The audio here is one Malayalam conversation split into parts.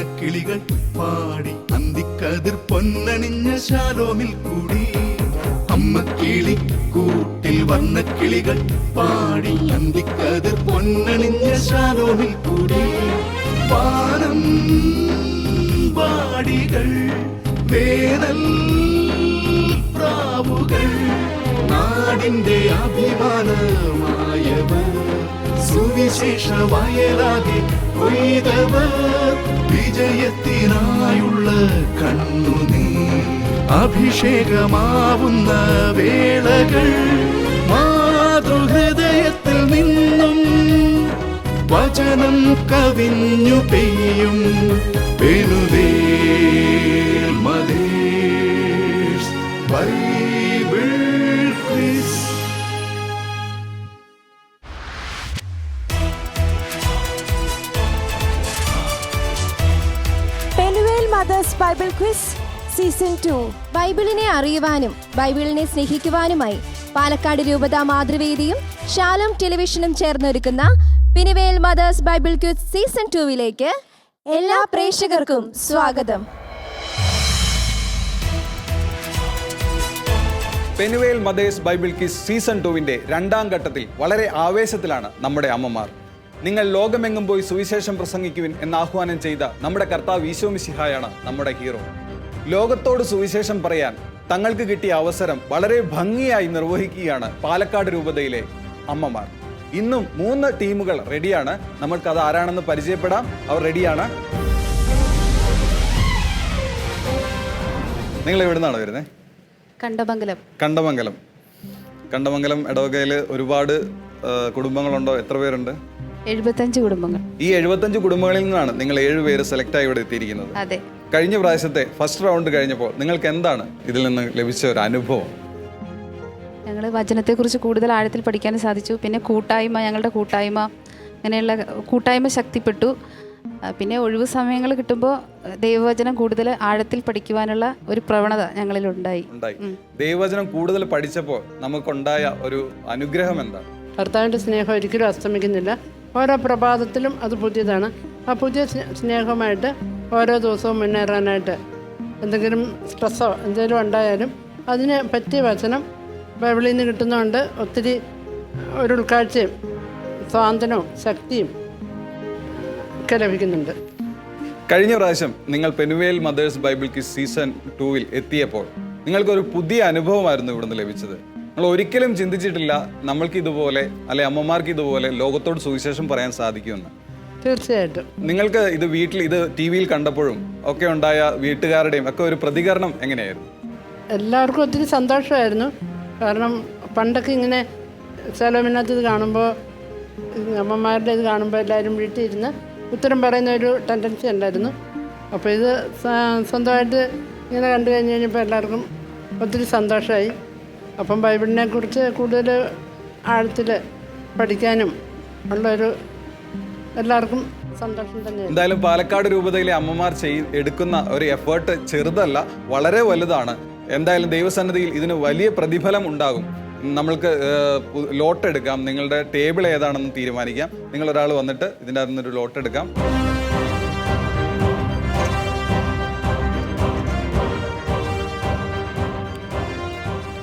വർണ്ണക്കിളികൾ പാടി അന്തിക്കതിർ പൊന്നണിഞ്ഞ ശാലോമിൽ കൂടി. അമ്മക്കിളി കൂട്ടിൽ വർണ്ണക്കിളികൾ പാടി അന്തിക്കതിർ പൊന്നണിഞ്ഞ ശാലോമിൽ കൂടി. വാനം വാടികൾ വേനൽ പ്രാവുകൾ നാടിന്റെ അഭിമാനമായവർ സുവിശേഷ വയലാകെ കൊയ്തവർ വിജയത്തിനായുള്ള കണ്ണുനീർ അഭിഷേകമാവുന്ന വേളകൾ മാതൃഹൃദയത്തിൽ നിന്നും വചനം കവിഞ്ഞു പെയ്യും Penuel mothers Bible quiz. Penuel mothers Bible quiz season 2. ബൈബിളിനെ അറിയുവാനും ബൈബിളിനെ സ്നേഹിക്കുവാനുമായി പാലക്കാട് രൂപത മാതൃവേദിയും ഷാലോം ടെലിവിഷനും ചേർന്നൊരുക്കുന്ന Penuel mothers Bible quiz season 2 എല്ലാ പ്രേക്ഷകർക്കും സ്വാഗതം. Penuel mothers Bible quiz season 2 രണ്ടാം ഘട്ടത്തിൽ വളരെ ആവേശത്തിലാണ് നമ്മുടെ അമ്മമാർ. നിങ്ങൾ ലോകമെങ്ങും പോയി സുവിശേഷം പ്രസംഗിക്കുവിൻ എന്ന് ആഹ്വാനം ചെയ്ത നമ്മുടെ കർത്താവ് ഈശോ മിശിഹായാണ് നമ്മുടെ ഹീറോ. ലോകത്തോട് സുവിശേഷം പറയാൻ തങ്ങൾക്ക് കിട്ടിയ അവസരം വളരെ ഭംഗിയായി നിർവഹിക്കുകയാണ് പാലക്കാട് രൂപതയിലെ അമ്മമാർ. ഇന്നും 3 ടീമുകൾ റെഡിയാണ്. നമ്മൾക്കത് ആരാണെന്ന് പരിചയപ്പെടാം. അവർ റെഡിയാണ്. നിങ്ങൾ എവിടെ നിന്നാണ് വരുന്നത്? കണ്ടമംഗലം ഇടവകയിൽ ഒരുപാട് കുടുംബങ്ങളുണ്ടോ? എത്ര പേരുണ്ട്? 75 കുടുംബങ്ങൾ. ഈ 75 കുടുംബങ്ങളിൽ നിന്നാണ് നിങ്ങൾ 7 പേര് സെലക്ട് ആയി ഇവിടെ എത്തിയിരിക്കുന്നത്. അതെ. കഴിഞ്ഞ പ്രാവശ്യത്തെ ഫസ്റ്റ് റൗണ്ട് കഴിഞ്ഞപ്പോൾ നിങ്ങൾക്ക് എന്താണ് ഇതിൽ നിന്ന് ലഭിച്ച ഒരു അനുഭവം? ഞങ്ങൾ വചനത്തെക്കുറിച്ച് കൂടുതൽ ആഴത്തിൽ പഠിക്കാൻ സാധിച്ചു. പിന്നെ ഞങ്ങളുടെ കൂട്ടായ്മ അങ്ങനെയുള്ള കൂട്ടായ്മ ശക്തിപ്പെട്ടു. പിന്നെ ഒഴിവു സമയങ്ങൾ കിട്ടുമ്പോൾ ദൈവവചനം കൂടുതൽ ആഴത്തിൽ പഠിക്കുവാനുള്ള ഒരു പ്രവണത ഞങ്ങളിലുണ്ടായി. ദൈവവചനം കൂടുതൽ പഠിച്ചപ്പോൾ നമുക്കുണ്ടായ ഒരു അനുഗ്രഹം എന്താണ്? കർത്താവിൻ്റെ സ്നേഹം ഒരിക്കലും അസ്തമിക്കുന്നില്ല. ഓരോ പ്രഭാതത്തിലും അത് പുതിയതാണ്. ആ പുതിയ സ്നേഹമായിട്ട് ഓരോ ദിവസവും മുന്നേറാനായിട്ട് എന്തെങ്കിലും സ്ട്രെസ്സോ എന്തെങ്കിലും ഉണ്ടായാലും അതിന് പറ്റിയ വചനം ബൈബിളിൽ നിന്ന് കിട്ടുന്നതുകൊണ്ട് ഒത്തിരി ഒരു ഉൾക്കാഴ്ചയും സ്വാതന്ത്ര്യവും ശക്തിയും ഒക്കെ ലഭിക്കുന്നുണ്ട്. കഴിഞ്ഞ പ്രാവശ്യം നിങ്ങൾ Penuel mothers Bible quiz season 2 എത്തിയപ്പോൾ നിങ്ങൾക്കൊരു പുതിയ അനുഭവമായിരുന്നു ഇവിടുന്ന് ലഭിച്ചത്. നമ്മൾ ഒരിക്കലും ചിന്തിച്ചിട്ടില്ല നമ്മൾക്ക് ഇതുപോലെ അല്ലെ അമ്മമാർക്ക് ഇതുപോലെ ലോകത്തോട് സുവിശേഷം പറയാൻ സാധിക്കുമെന്ന്. തീർച്ചയായിട്ടും. നിങ്ങൾക്ക് ഇത് വീട്ടിൽ ഇത് TV-യിൽ കണ്ടപ്പോഴും ഒക്കെ ഉണ്ടായ വീട്ടുകാരുടെയും ഒക്കെ ഒരു പ്രതികരണം എങ്ങനെയായിരുന്നു? എല്ലാവർക്കും ഒത്തിരി സന്തോഷമായിരുന്നു. കാരണം പണ്ടൊക്കെ ഇങ്ങനെ ശാലോമിനകത്ത് ഇത് കാണുമ്പോൾ അമ്മമാരുടെ ഇത് കാണുമ്പോൾ എല്ലാവരും വീട്ടിൽ ഇരുന്ന് ഉത്തരം പറയുന്ന ഒരു ടെൻഡൻസി ഉണ്ടായിരുന്നു. അപ്പോൾ ഇത് സ്വന്തമായിട്ട് ഇങ്ങനെ കണ്ടു കഴിഞ്ഞ് കഴിഞ്ഞപ്പോൾ എല്ലാവർക്കും ഒത്തിരി സന്തോഷമായി. അപ്പം ബൈബിളിനെ കുറിച്ച് കൂടുതൽ ആഴത്തിൽ പഠിക്കാനും ഉള്ളൊരു എല്ലാവർക്കും സന്തോഷം തന്നെയാണ്. എന്തായാലും പാലക്കാട് രൂപതയിലെ അമ്മമാർ എടുക്കുന്ന ഒരു എഫേർട്ട് ചെറുതല്ല, വളരെ വലുതാണ്. എന്തായാലും ദൈവസന്നിധിയിൽ ഇതിന് വലിയ പ്രതിഫലം ഉണ്ടാകും. നമ്മൾക്ക് ലോട്ട് എടുക്കാം. നിങ്ങളുടെ ടേബിൾ ഏതാണെന്ന് തീരുമാനിക്കാം. നിങ്ങളൊരാൾ വന്നിട്ട് ഇതിൻ്റെ അകത്ത് നിന്നൊരു ലോട്ട് എടുക്കാം.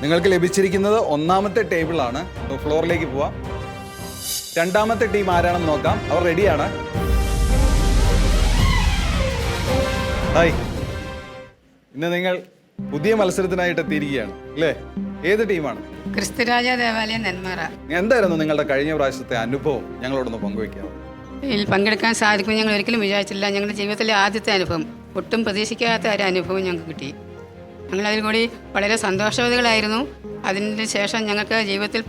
നിങ്ങൾക്ക് ലഭിച്ചിരിക്കുന്നത് 1ാമത്തെ ടേബിളാണ്. ഫ്ലോറിലേക്ക് പോവാം. 2ാമത്തെ ടീം ആരാണെന്ന് നോക്കാം. അവർ റെഡിയാണ്. ഹായ്, ഇന്ന് നിങ്ങൾ പുതിയ മത്സരത്തിനായിട്ട് എത്തിയിരിക്കുകയാണ് അല്ലേ? ഏത് ടീമാണ്? ക്രിസ്തുരാജ ദേവാലയം നെന്മാറ. എന്തായിരുന്നു നിങ്ങളുടെ കഴിഞ്ഞ പ്രാവശ്യത്തെ അനുഭവം ഞങ്ങളോടൊന്ന് പങ്കുവയ്ക്കാം? ഇതിൽ പങ്കെടുക്കാൻ സാധിക്കുമെന്ന് ഞങ്ങൾ ഒരിക്കലും വിചാരിച്ചില്ല. ഞങ്ങളുടെ ജീവിതത്തിലെ ആദ്യത്തെ അനുഭവം, ഒട്ടും പ്രതീക്ഷിക്കാത്ത ഒരു അനുഭവം ഞങ്ങൾക്ക് കിട്ടി. ഞങ്ങളതിൽ കൂടി വളരെ സന്തോഷവതികളായിരുന്നു. അതിന് ശേഷം ഞങ്ങൾക്ക് ജീവിതത്തിൽ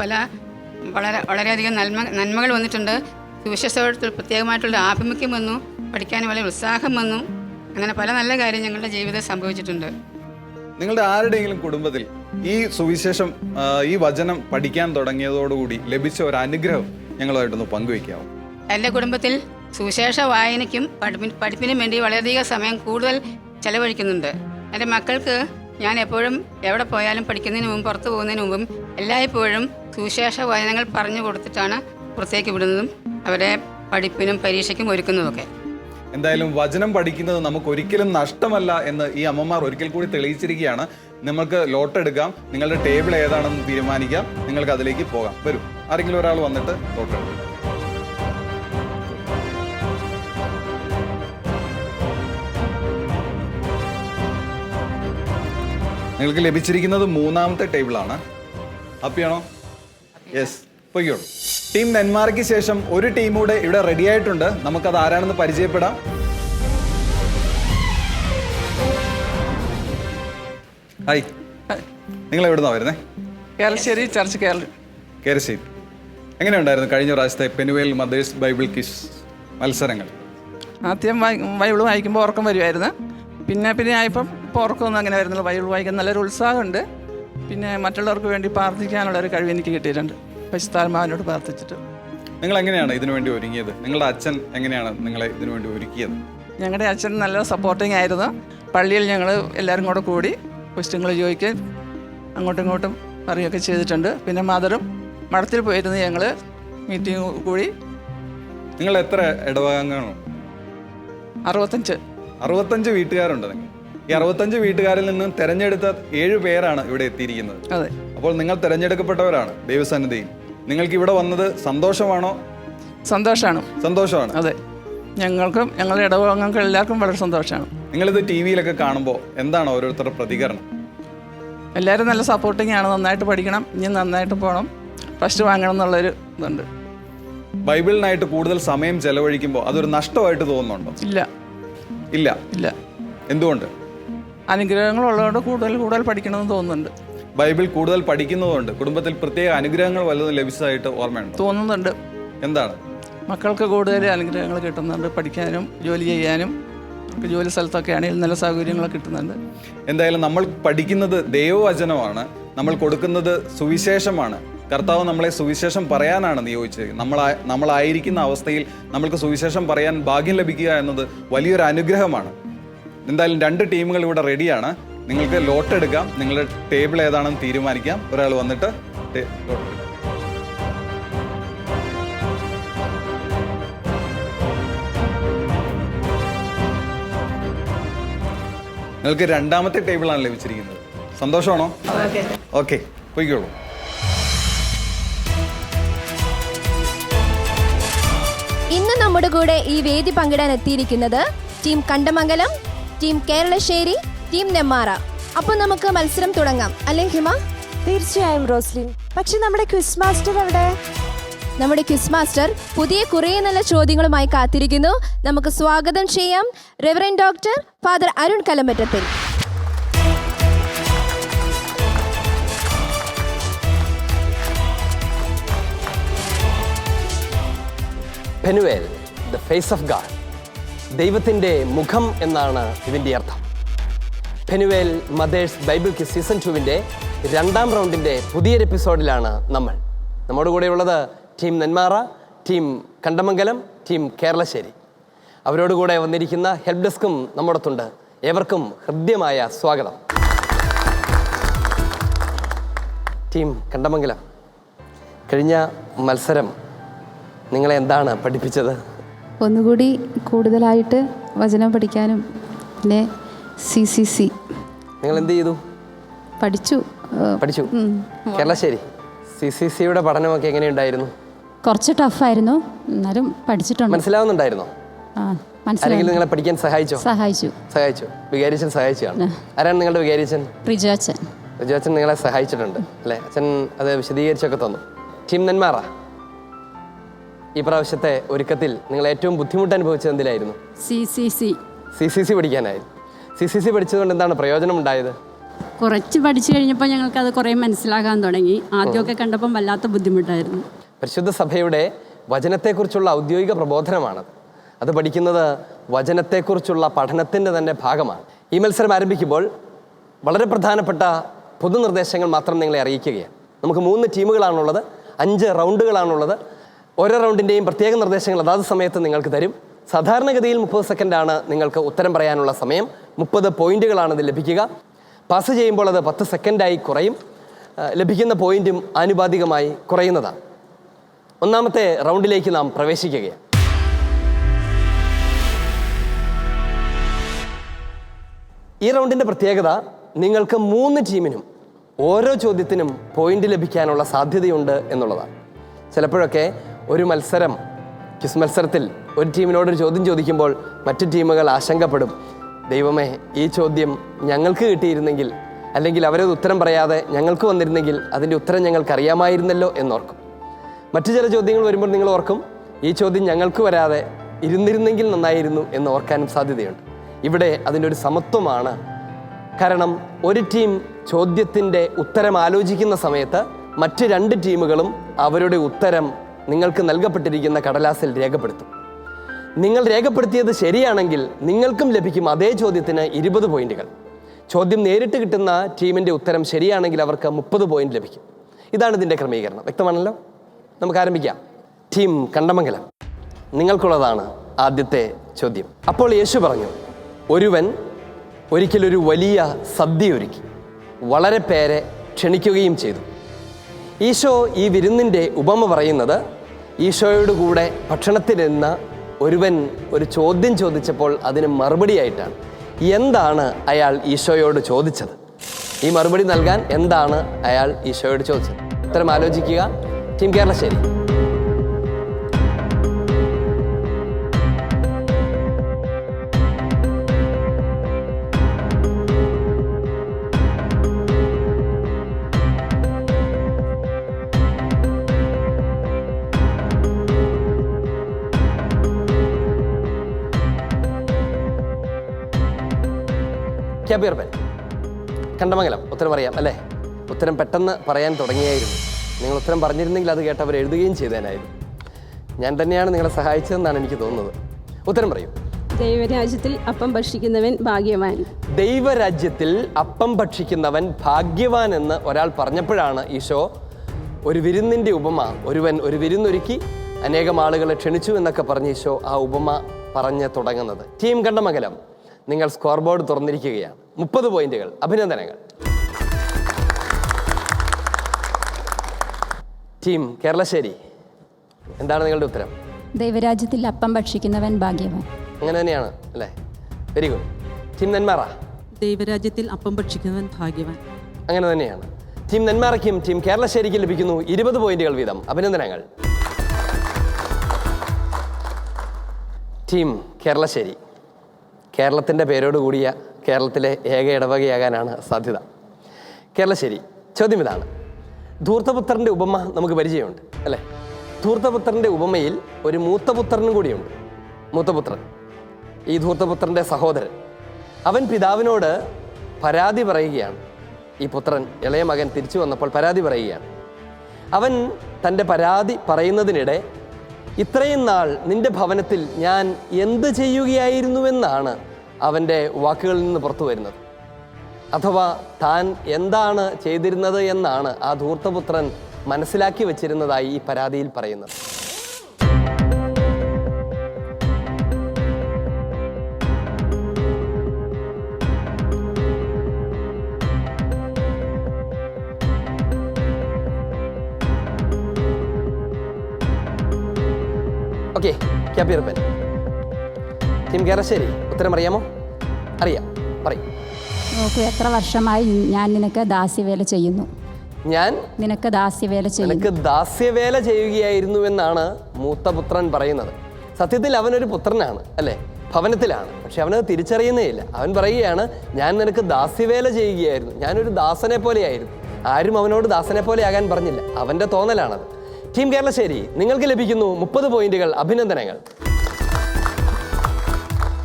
വളരെയധികം നന്മകൾ വന്നിട്ടുണ്ട്. സുവിശേഷത്തോട് പ്രത്യേകമായിട്ടുള്ള ആഭിമുഖ്യം വന്നു, പഠിക്കാൻ വളരെ ഉത്സാഹം വന്നു. അങ്ങനെ പല നല്ല കാര്യം ഞങ്ങളുടെ ജീവിതത്തിൽ സംഭവിച്ചിട്ടുണ്ട്. നിങ്ങളുടെ ആരുടെയെങ്കിലും കുടുംബത്തിൽ ഈ സുവിശേഷം ഈ വചനം പഠിക്കാൻ തുടങ്ങിയതോടുകൂടി ലഭിച്ച ഒരു അനുഗ്രഹം ഞങ്ങളുമായിട്ടൊന്ന് പങ്കുവയ്ക്കാമോ? എൻ്റെ കുടുംബത്തിൽ സുവിശേഷ വായനയ്ക്കും പഠിപ്പിനും വേണ്ടി വളരെയധികം സമയം കൂടുതൽ ചെലവഴിക്കുന്നുണ്ട്. എൻ്റെ മക്കൾക്ക് ഞാൻ എപ്പോഴും എവിടെ പോയാലും പഠിക്കുന്നതിന് മുമ്പ് പുറത്തു പോകുന്നതിന് മുമ്പും എല്ലായ്പ്പോഴും സുവിശേഷ വചനങ്ങൾ പറഞ്ഞു കൊടുത്തിട്ടാണ് പുറത്തേക്ക് വിടുന്നതും അവരെ പഠിപ്പിനും പരീക്ഷയ്ക്കും ഒരുക്കുന്നതൊക്കെ. എന്തായാലും വചനം പഠിക്കുന്നത് നമുക്ക് ഒരിക്കലും നഷ്ടമല്ല എന്ന് ഈ അമ്മമാർ ഒരിക്കൽ കൂടി തെളിയിച്ചിരിക്കുകയാണ്. നമുക്ക് ലോട്ട് എടുക്കാം, നിങ്ങളുടെ ടേബിൾ ഏതാണെന്ന് തീരുമാനിക്കാം, നിങ്ങൾക്ക് അതിലേക്ക് പോകാം. വരൂ, ആരെങ്കിലും ഒരാൾ വന്നിട്ട് ലോട്ട് എടുക്കും. നിങ്ങൾക്ക് ലഭിച്ചിരിക്കുന്നത് 3ാമത്തെ ടേബിളാണ്. ഹാപ്പിയാണോ? യെസ്, പൊയ്ക്കോളൂ. ടീം നെന്മാറയ്ക്ക് ശേഷം ഒരു ടീം കൂടെ ഇവിടെ റെഡി ആയിട്ടുണ്ട്. നമുക്കത് ആരാണെന്ന് പരിചയപ്പെടാം. ഹായ്, നിങ്ങൾ എവിടുന്നാ വരുന്നേ? കേരളശ്ശേരി ചർച്ച് കേരശ്ശേരി. എങ്ങനെയുണ്ടായിരുന്നു കഴിഞ്ഞ പ്രാവശ്യത്തെ പെനുവേൽ മദേഴ്സ് ബൈബിൾ ക്വിസ് മത്സരങ്ങൾ? ആദ്യം ബൈബിൾ വായിക്കുമ്പോൾ ഉറക്കം വരുമായിരുന്നു. പിന്നെ ആയപ്പം ഇപ്പോൾ ഉറക്കമൊന്നും അങ്ങനെ വരുന്നില്ല. ബൈബിൾ വായിക്കാൻ നല്ലൊരു ഉത്സാഹമുണ്ട്. പിന്നെ മറ്റുള്ളവർക്ക് വേണ്ടി പ്രാർത്ഥിക്കാനുള്ള ഒരു കഴിവ് എനിക്ക് കിട്ടിയിട്ടുണ്ട്, പരിശുദ്ധാത്മാവിനോട് പ്രാർത്ഥിച്ചിട്ട്. നിങ്ങൾ എങ്ങനെയാണ് ഇതിനു വേണ്ടി ഒരുങ്ങിയത്? നിങ്ങളുടെ അച്ഛൻ എങ്ങനെയാണ് നിങ്ങളെ ഇതിനു വേണ്ടി ഒരുക്കിയത്? ഞങ്ങളുടെ അച്ഛൻ നല്ല സപ്പോർട്ടിങ് ആയിരുന്നു. പള്ളിയിൽ ഞങ്ങൾ എല്ലാവരും കൂടെ കൂടി ക്വസ്റ്റ്യങ്ങൾ ചോദിക്കാൻ അങ്ങോട്ടും ഇങ്ങോട്ടും പറയുകയൊക്കെ ചെയ്തിട്ടുണ്ട്. പിന്നെ മദറും മഠത്തിൽ പോയിരുന്നു ഞങ്ങൾ മീറ്റിംഗ് കൂടി. നിങ്ങൾ എത്ര ഇടവകങ്ങളുണ്ട്? 65 വീട്ടുകാരുണ്ട്. നിങ്ങൾ ഈ 65 വീട്ടുകാരിൽ നിന്നും തെരഞ്ഞെടുത്ത 7 പേരാണ് ഇവിടെ എത്തിയിരിക്കുന്നത്. അതെ. അപ്പോൾ നിങ്ങൾ തെരഞ്ഞെടുക്കപ്പെട്ടവരാണ് ദൈവസന്നിധിയിൽ. നിങ്ങൾക്ക് ഇവിടെ വന്നത് സന്തോഷമാണോ? സന്തോഷമാണ്. അതെ, ഞങ്ങൾക്കും ഞങ്ങളുടെ ഇടവകങ്ങൾക്ക് എല്ലാവർക്കും വളരെ സന്തോഷമാണ്. നിങ്ങളിത് ടി വിയിലൊക്കെ കാണുമ്പോൾ എന്താണ് ഓരോരുത്തരുടെ പ്രതികരണം? എല്ലാവരും നല്ല സപ്പോർട്ടിങ് ആണ്. നന്നായിട്ട് പഠിക്കണം, ഇനി നന്നായിട്ട് പോകണം, ഫസ്റ്റ് വാങ്ങണം എന്നുള്ളൊരു ഇതുണ്ട്. ബൈബിളിനായിട്ട് കൂടുതൽ സമയം ചെലവഴിക്കുമ്പോൾ അതൊരു നഷ്ടമായിട്ട് തോന്നുന്നുണ്ടോ? ഇല്ല. എന്തുകൊണ്ട്? അനുഗ്രഹങ്ങളുള്ളതുകൊണ്ട് കൂടുതൽ പഠിക്കണമെന്ന് തോന്നുന്നുണ്ട്. ബൈബിൾ കൂടുതൽ പഠിക്കുന്നതുകൊണ്ട് കുടുംബത്തിൽ പ്രത്യേക അനുഗ്രഹങ്ങൾ വല്ലതും ലഭിച്ചതായിട്ട് ഓർമ്മയുണ്ടോ? തോന്നുന്നുണ്ട്. എന്താണ്? മക്കൾക്ക് കൂടുതൽ അനുഗ്രഹങ്ങൾ കിട്ടുന്നുണ്ട്. പഠിക്കാനും ജോലി ചെയ്യാനും ജോലി സ്ഥലത്തൊക്കെ ആണെങ്കിലും നല്ല സൗകര്യങ്ങൾ കിട്ടുന്നുണ്ട്. എന്തായാലും നമ്മൾ പഠിക്കുന്നത് ദൈവവചനമാണ്, നമ്മൾ കൊടുക്കുന്നത് സുവിശേഷമാണ്. കർത്താവ് നമ്മളെ സുവിശേഷം പറയാനാണ് നിയോഗിച്ചത്. നമ്മളായിരിക്കുന്ന അവസ്ഥയിൽ നമ്മൾക്ക് സുവിശേഷം പറയാൻ ഭാഗ്യം ലഭിക്കുക എന്നത് വലിയൊരു അനുഗ്രഹമാണ്. എന്തായാലും 2 ടീമുകൾ ഇവിടെ റെഡിയാണ്. നിങ്ങൾക്ക് ലോട്ട് എടുക്കാം, നിങ്ങളുടെ ടേബിൾ ഏതാണെന്ന് തീരുമാനിക്കാം. ഒരാൾ വന്നിട്ട് ലോട്ട് എടുക്കാം. നിങ്ങൾക്ക് 2ാമത്തെ ടേബിളാണ് ലഭിച്ചിരിക്കുന്നത്. സന്തോഷമാണോ? ഓക്കെ, പോയിക്കോളൂ. ഇന്ന് നമ്മുടെ കൂടെ ഈ വേദി പങ്കിടാൻ എത്തിയിരിക്കുന്നത് team Kandamangalam, team Keralassery, team Nenmara. അപ്പോൾ നമുക്ക് മത്സരം തുടങ്ങാം, അല്ലേ ഹിമ? തീർച്ചയായും റോസ്ലിൻ. പക്ഷെ നമ്മുടെ ക്വിസ് മാസ്റ്റർ എവിടെ? നമ്മുടെ ക്വിസ് മാസ്റ്റർ പുതിയ കുറേ നല്ല ചോദ്യങ്ങളുമായി കാത്തിരിക്കുന്നു. നമുക്ക് സ്വാഗതം ചെയ്യാം reverend doctor father Arun Kalambattathil. Penuel, the face of God, ദൈവത്തിൻ്റെ മുഖം എന്നാണ് ഇതിൻ്റെ അർത്ഥം. Penuel mothers Bible quiz season 2-ൻ്റെ 2ാം റൗണ്ടിൻ്റെ പുതിയൊരു എപ്പിസോഡിലാണ് നമ്മൾ. നമ്മുടെ കൂടെയുള്ളത് team Nenmara, team Kandamangalam, team Keralassery. അവരോടുകൂടെ വന്നിരിക്കുന്ന ഹെൽപ്പ് ഡെസ്കും നമ്മോടൊത്തുണ്ട്. ഏവർക്കും ഹൃദ്യമായ സ്വാഗതം. ടീം കണ്ടമംഗലം, കഴിഞ്ഞ മത്സരം നിങ്ങളെ എന്താണ് പഠിപ്പിച്ചത്? ഒന്നുകൂടി കൂടുതലായിട്ട് വചനം പഠിക്കാനും പിന്നെ CCC നിങ്ങൾ എന്ത് ചെയ്തു? പഠിച്ചു. കേരളശ്ശേരി, CCCയുടെ പഠനമൊക്കെ എങ്ങനെയുണ്ടായിരുന്നു? കുറച്ച് ടഫായിരുന്നു, എന്നാലും പഠിച്ചിട്ടുണ്ട്. മനസ്സിലാവുന്നുണ്ടായിരുന്നോ? ആരെങ്കിലും നിങ്ങളെ പഠിക്കാൻ സഹായിച്ചു? വികാരിച്ചൻ സഹായിച്ചാണ്. ആരാണ് നിങ്ങളുടെ വികാരിച്ചൻ? റിജുവച്ചൻ നിങ്ങളെ സഹായിച്ചിട്ടുണ്ട് അല്ലേ? അച്ഛൻ അത് വിശദീകരിച്ചൊക്കെ തന്നു. ടീം നെന്മാറ, ഈ പ്രാവശ്യത്തെ ഒരുക്കത്തിൽ നിങ്ങൾ ഏറ്റവും ബുദ്ധിമുട്ട് അനുഭവിച്ചത് എന്തിലായിരുന്നു? CCC പഠിക്കാനായിരുന്നു. CCC പഠിച്ചതുകൊണ്ട് എന്താണ് പ്രയോജനം ഉണ്ടായത്? കുറച്ച് പഠിച്ചു കഴിഞ്ഞപ്പോൾ ഞങ്ങൾക്ക് അത് കുറേ മനസ്സിലാകാൻ തുടങ്ങി. ആദ്യമൊക്കെ കണ്ടപ്പം വല്ലാത്ത ബുദ്ധിമുട്ടായിരുന്നു. പരിശുദ്ധ സഭയുടെ വചനത്തെക്കുറിച്ചുള്ള ഔദ്യോഗിക പ്രബോധനമാണത്. അത് പഠിക്കുന്നത് വചനത്തെക്കുറിച്ചുള്ള പഠനത്തിൻ്റെ തന്നെ ഭാഗമാണ്. ഈ മത്സരം ആരംഭിക്കുമ്പോൾ വളരെ പ്രധാനപ്പെട്ട പൊതുനിർദ്ദേശങ്ങൾ മാത്രം നിങ്ങളെ അറിയിക്കുകയാണ്. നമുക്ക് 3 ടീമുകളാണുള്ളത്, 5 റൗണ്ടുകളാണുള്ളത്. ഓരോ റൗണ്ടിൻ്റെയും പ്രത്യേക നിർദ്ദേശങ്ങൾ അതാത് സമയത്ത് നിങ്ങൾക്ക് തരും. സാധാരണഗതിയിൽ 30 സെക്കൻഡാണ് നിങ്ങൾക്ക് ഉത്തരം പറയാനുള്ള സമയം. 30 പോയിന്റുകളാണ് ഇത് ലഭിക്കുക. പാസ് ചെയ്യുമ്പോൾ അത് 10 സെക്കൻഡായി കുറയും. ലഭിക്കുന്ന പോയിന്റും ആനുപാതികമായി കുറയുന്നതാണ്. 1ാമത്തെ റൗണ്ടിലേക്ക് നാം പ്രവേശിക്കുകയാണ്. ഈ റൗണ്ടിൻ്റെ പ്രത്യേകത നിങ്ങൾക്ക് 3 ടീമിനും ഓരോ ചോദ്യത്തിനും പോയിന്റ് ലഭിക്കാനുള്ള സാധ്യതയുണ്ട് എന്നുള്ളതാണ്. ചിലപ്പോഴൊക്കെ ഒരു മത്സരം, ക്വിസ് മത്സരത്തിൽ ഒരു ടീമിനോടൊരു ചോദ്യം ചോദിക്കുമ്പോൾ മറ്റു ടീമുകൾ ആശങ്കപ്പെടും. ദൈവമേ, ഈ ചോദ്യം ഞങ്ങൾക്ക് കിട്ടിയിരുന്നെങ്കിൽ, അല്ലെങ്കിൽ അവരത് ഉത്തരം പറയാതെ ഞങ്ങൾക്ക് വന്നിരുന്നെങ്കിൽ അതിൻ്റെ ഉത്തരം ഞങ്ങൾക്ക് അറിയാമായിരുന്നല്ലോ എന്നോർക്കും. മറ്റു ചില ചോദ്യങ്ങൾ വരുമ്പോൾ നിങ്ങൾ ഓർക്കും, ഈ ചോദ്യം ഞങ്ങൾക്ക് വരാതെ ഇരുന്നിരുന്നെങ്കിൽ നന്നായിരുന്നു എന്ന് ഓർക്കാനും സാധ്യതയുണ്ട്. ഇവിടെ അതിൻ്റെ ഒരു സമത്വമാണ്. കാരണം ഒരു ടീം ചോദ്യത്തിൻ്റെ ഉത്തരം ആലോചിക്കുന്ന സമയത്ത് മറ്റ് 2 ടീമുകളും അവരുടെ ഉത്തരം നിങ്ങൾക്ക് നൽകപ്പെട്ടിരിക്കുന്ന കടലാസിൽ രേഖപ്പെടുത്തും. നിങ്ങൾ രേഖപ്പെടുത്തിയത് ശരിയാണെങ്കിൽ നിങ്ങൾക്കും ലഭിക്കും അതേ ചോദ്യത്തിന് 20 പോയിന്റുകൾ. ചോദ്യം നേരിട്ട് കിട്ടുന്ന ടീമിൻ്റെ ഉത്തരം ശരിയാണെങ്കിൽ അവർക്ക് 30 പോയിന്റ് ലഭിക്കും. ഇതാണ് ഇതിൻ്റെ ക്രമീകരണം. വ്യക്തമാണല്ലോ? നമുക്ക് ആരംഭിക്കാം. ടീം കണ്ടമംഗലം, നിങ്ങൾക്കുള്ളതാണ് ആദ്യത്തെ ചോദ്യം. അപ്പോൾ യേശു പറഞ്ഞു, ഒരുവൻ ഒരിക്കലൊരു വലിയ സദ്യ ഒരുക്കി വളരെ പേരെ ക്ഷണിക്കുകയും ചെയ്തു. ഈശോ ഈ വിരുന്നിൻ്റെ ഉപമ പറയുന്നത് ഈശോയോട് കൂടെ ഭക്ഷണത്തിനിരുന്ന ഒരുവൻ ഒരു ചോദ്യം ചോദിച്ചപ്പോൾ അതിന് മറുപടിയായിട്ടാണ്. എന്താണ് അയാൾ ഈശോയോട് ചോദിച്ചത്? ഈ മറുപടി നൽകാൻ എന്താണ് അയാൾ ഈശോയോട് ചോദിച്ചത്? ഉത്തരം ആലോചിക്കുക. ടീം കേരളശ്ശേരി. കണ്ടമംഗലം, ഉത്തരം അറിയാം അല്ലേ? ഉത്തരം പെട്ടെന്ന് പറയാൻ തുടങ്ങിയായിരുന്നു. നിങ്ങൾ ഉത്തരം പറഞ്ഞിരുന്നെങ്കിൽ അത് കേട്ട് അവർ എഴുതുകയും ചെയ്തേനായിരുന്നു. ഞാൻ തന്നെയാണ് നിങ്ങളെ സഹായിച്ചതെന്നാണ് എനിക്ക് തോന്നുന്നത്. ഉത്തരം പറയൂ. ദൈവരാജ്യത്തിൽ അപ്പം ഭക്ഷിക്കുന്നവൻ ഭാഗ്യവാൻ. ദൈവരാജ്യത്തിൽ അപ്പം ഭക്ഷിക്കുന്നവൻ ഭാഗ്യവാൻ എന്ന് ഒരാൾ പറഞ്ഞപ്പോഴാണ് ഈശോ ഒരു വിരുന്നിൻ്റെ ഉപമ, ഒരുവൻ ഒരു വിരുന്നൊരുക്കി അനേകം ആളുകളെ ക്ഷണിച്ചു എന്നൊക്കെ പറഞ്ഞ് ഈശോ ആ ഉപമ പറഞ്ഞ് തുടങ്ങുന്നത്. ടീം കണ്ടമംഗലം, നിങ്ങൾ സ്കോർ ബോർഡ് തുറന്നിരിക്കുകയാണ്. 30 പോയിന്റുകൾ. അഭിനന്ദനങ്ങൾ. ടീം കേരളശ്ശേരി, എന്താണ് നിങ്ങളുടെ ഉത്തരം? ദൈവരാജ്യത്തിൽ അപ്പം ഭക്ഷിക്കുന്നവൻ ഭാഗ്യവാൻ. അങ്ങനെ തന്നെയാണ് അല്ലേ? Very good. ടീം നെന്മാറ. ദൈവരാജ്യത്തിൽ അപ്പം ഭക്ഷിക്കുന്നവൻ ഭാഗ്യവാൻ. അങ്ങനെ തന്നെയാണ്. ടീം നെന്മാറയ്ക്കും ടീം കേരളശ്ശേരിക്കും ലഭിക്കുന്നു 20 പോയിന്റുകൾ വീതം. അഭിനന്ദനങ്ങൾ. ടീം കേരളശ്ശേരി, കേരളത്തിൻ്റെ പേരോട് കൂടിയ കേരളത്തിലെ ഏക ഇടവകയാകാനാണ് സാധ്യത. കേരളശ്ശേരി, ചോദ്യം ഇതാണ്. ധൂർത്തപുത്രൻ്റെ ഉപമ നമുക്ക് പരിചയമുണ്ട് അല്ലേ? ധൂർത്തപുത്രൻ്റെ ഉപമയിൽ ഒരു മൂത്തപുത്രനും കൂടിയുണ്ട്. മൂത്തപുത്രൻ, ഈ ധൂർത്തപുത്രൻ്റെ സഹോദരൻ, അവൻ പിതാവിനോട് പരാതി പറയുകയാണ്. ഈ പുത്രൻ, ഇളയ മകൻ തിരിച്ചു വന്നപ്പോൾ പരാതി പറയുകയാണ്. അവൻ തൻ്റെ പരാതി പറയുന്നതിനിടെ, ഇത്രയും നാൾ നിന്റെ ഭവനത്തിൽ ഞാൻ എന്ത് ചെയ്യുകയായിരുന്നുവെന്നാണ് അവൻ്റെ വാക്കുകളിൽ നിന്ന് പുറത്തു വരുന്നത്. അഥവാ താൻ എന്താണ് ചെയ്തിരുന്നത് എന്നാണ് ആ ധൂർത്തപുത്രൻ മനസ്സിലാക്കി വച്ചിരുന്നതായി ഈ പരാതിയിൽ പറയുന്നത്. ഓക്കെ, ക്യാപ്പിയർപ്പൻ. ടീം കേരളശ്ശേരി, ഉത്തരം അറിയാമോ? അറിയാം, പറയും. നോക്കൂ, എത്ര വർഷമായി ഞാൻ നിനക്ക് ദാസ്യവേല ചെയ്യുന്നു. ഞാൻ നിനക്ക് ദാസ്യവേല നിനക്ക് ദാസ്യവേല ചെയ്യുകയായിരുന്നു എന്നാണ് മൂത്തപുത്രൻ പറയുന്നത്. സത്യത്തിൽ അവനൊരു പുത്രനാണ് അല്ലേ? ഭവനത്തിലാണ്, പക്ഷെ അവനത് തിരിച്ചറിയുന്നേ ഇല്ല. അവൻ പറയുകയാണ്, ഞാൻ നിനക്ക് ദാസ്യവേല ചെയ്യുകയായിരുന്നു, ഞാനൊരു ദാസനെ പോലെയായിരുന്നു. ആരും അവനോട് ദാസനെ പോലെ ആകാൻ പറഞ്ഞില്ല, അവൻ്റെ തോന്നലാണത്. ടീം കേരളശ്ശേരി, നിങ്ങൾക്ക് ലഭിക്കുന്നു 30 പോയിന്റുകൾ. അഭിനന്ദനങ്ങൾ.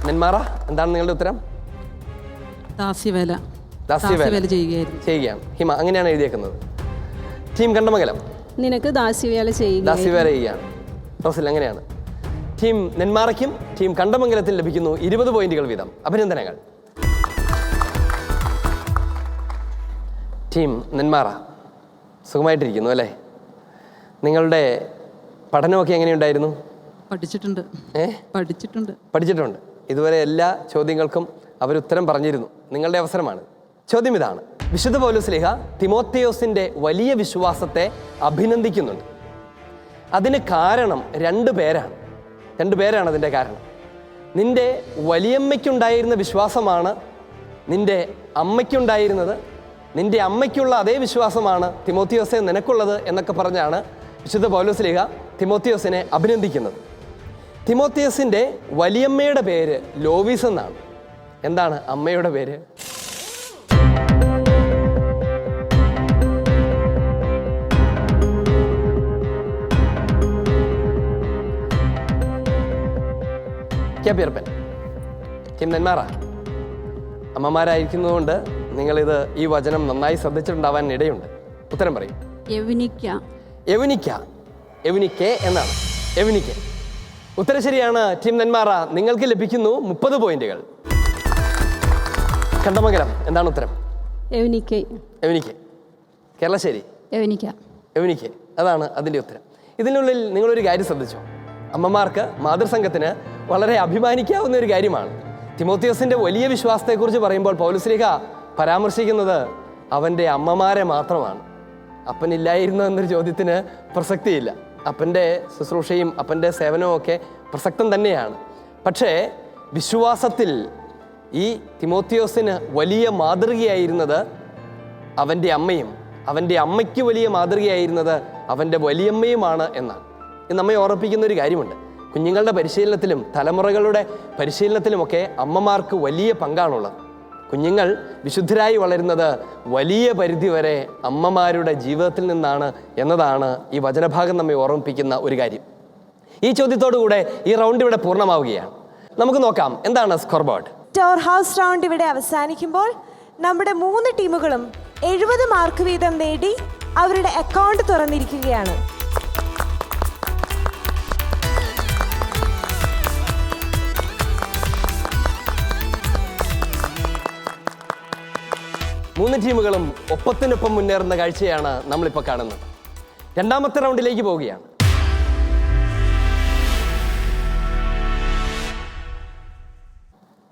നെന്മാറ, എന്താണ് നിങ്ങളുടെ ഉത്തരം? ദാസ്യവേല ചെയ്യുകയാണ്. ഹിമ, അങ്ങനെയാണ് എഴുതിയേക്കുന്നത്. ടീം കണ്ടമംഗലം, നിനക്ക് ദാസ്യവേല ചെയ്യുകയാണ്. റോസിൽ, അങ്ങനെയാണ്. ടീം നെന്മാറയ്ക്കും ടീം കണ്ടമംഗലത്തിൽ ലഭിക്കുന്നു 20 പോയിന്റുകൾ വീതം. അഭിനന്ദനങ്ങൾ. ടീം നെന്മാറ, സുഖമായിട്ടിരിക്കുന്നു അല്ലേ? നിങ്ങളുടെ പഠനമൊക്കെ എങ്ങനെയുണ്ടായിരുന്നു? പഠിച്ചിട്ടുണ്ട്. ഇതുവരെ എല്ലാ ചോദ്യങ്ങൾക്കും അവരുത്തരം പറഞ്ഞിരുന്നു. നിങ്ങളുടെ അവസരമാണ്. ചോദ്യം ഇതാണ്. വിശുദ്ധ പൗലോസ്ലീഹ തിമോത്തേയോസിൻ്റെ വലിയ വിശ്വാസത്തെ അഭിനന്ദിക്കുന്നുണ്ട്. അതിന് കാരണം 2 പേരാണ്. 2 പേരാണ് അതിൻ്റെ കാരണം. നിന്റെ വലിയമ്മയ്ക്കുണ്ടായിരുന്ന വിശ്വാസമാണ് നിന്റെ അമ്മയ്ക്കുണ്ടായിരുന്നത്, നിന്റെ അമ്മയ്ക്കുള്ള അതേ വിശ്വാസമാണ് തിമോത്തിയോസെ നിനക്കുള്ളത് എന്നൊക്കെ പറഞ്ഞാണ് വിശുദ്ധ പൗലോസ് ലീഹ തിമോത്തിയോസിനെ അഭിനന്ദിക്കുന്നത്. തിമോത്തിയോസിൻ്റെ വലിയമ്മയുടെ പേര് ലോവീസ് എന്നാണ്. എന്താണ് അമ്മയുടെ പേര്? ക്യാപിയർപ്പൻ കിം നെന്മാറ. അമ്മമാരായിരിക്കുന്നതുകൊണ്ട് നിങ്ങളിത് ഈ വചനം നന്നായി ശ്രദ്ധിച്ചിട്ടുണ്ടാവാൻ ഇടയുണ്ട്. ഉത്തരം പറയും. യവനിക്ക. യവനിക്ക, യവനിക്കെ എന്നാണ്. യവനിക്കെ ഉത്തരം ശരിയാണ്. ടീം നെന്മാറ, നിങ്ങൾക്ക് ലഭിക്കുന്നു 30 പോയിന്റുകൾ. കണ്ടമംഗലം എന്താണ് ഉത്തരം? യവനിക്ക. യവനിക്കെ. കേരളശ്ശേരി യവനിക്ക. യവനിക്കെ, അതാണ് അതിൻ്റെ ഉത്തരം. ഇതിനുള്ളിൽ നിങ്ങളൊരു കാര്യം ശ്രദ്ധിച്ചോ? അമ്മമാർക്ക്, മാതൃസംഘത്തിന് വളരെ അഭിമാനിക്കാവുന്ന ഒരു കാര്യമാണ്. തിമോത്തിയോസിന്റെ വലിയ വിശ്വാസത്തെക്കുറിച്ച് പറയുമ്പോൾ പൗലോസ് ലീഹ പരാമർശിക്കുന്നത് അവൻ്റെ അമ്മമാരെ മാത്രമാണ്. അപ്പനില്ലായിരുന്നോ എന്നൊരു ചോദ്യത്തിന് പ്രസക്തിയില്ല. അപ്പൻ്റെ ശുശ്രൂഷയും അപ്പൻ്റെ സേവനവും ഒക്കെ പ്രസക്തം തന്നെയാണ്. പക്ഷേ വിശ്വാസത്തിൽ ഈ തിമോത്തിയോസിന് വലിയ മാതൃകയായിരുന്നത് അവൻ്റെ അമ്മയും, അവൻ്റെ അമ്മയ്ക്ക് വലിയ മാതൃകയായിരുന്നത് അവൻ്റെ വലിയമ്മയുമാണ് എന്നാണ്. ഇത് നമ്മെ ഓർമ്മിപ്പിക്കുന്ന ഒരു കാര്യമുണ്ട്. കുഞ്ഞുങ്ങളുടെ പരിശീലനത്തിലും തലമുറകളുടെ പരിശീലനത്തിലുമൊക്കെ അമ്മമാർക്ക് വലിയ പങ്കാണുള്ളത്. കുഞ്ഞുങ്ങൾ വിശുദ്ധരായി വളരുന്നത് വലിയ പരിധിവരെ അമ്മമാരുടെ ജീവിതത്തിൽ നിന്നാണ് എന്നതാണ് ഈ വചനഭാഗം നമ്മെ ഓർമ്മിപ്പിക്കുന്ന ഒരു കാര്യം. ഈ ചോദ്യത്തോടുകൂടെ ഈ റൗണ്ട് ഇവിടെ പൂർണ്ണമാവുകയാണ്. നമുക്ക് നോക്കാം എന്താണ് score board. Tor house round ഇവിടെ അവസാനിക്കുമ്പോൾ നമ്മുടെ 3 ടീമുകളും 70 മാർക്ക് വീതം നേടി അവരുടെ അക്കൗണ്ട് തുറന്നിരിക്കുകയാണ്. മൂന്ന് ടീമുകളും ഒപ്പത്തിനൊപ്പം മുന്നേറുന്ന കാഴ്ചയാണ് നമ്മളിപ്പോൾ കാണുന്നത്. രണ്ടാമത്തെ റൗണ്ടിലേക്ക് പോവുകയാണ്.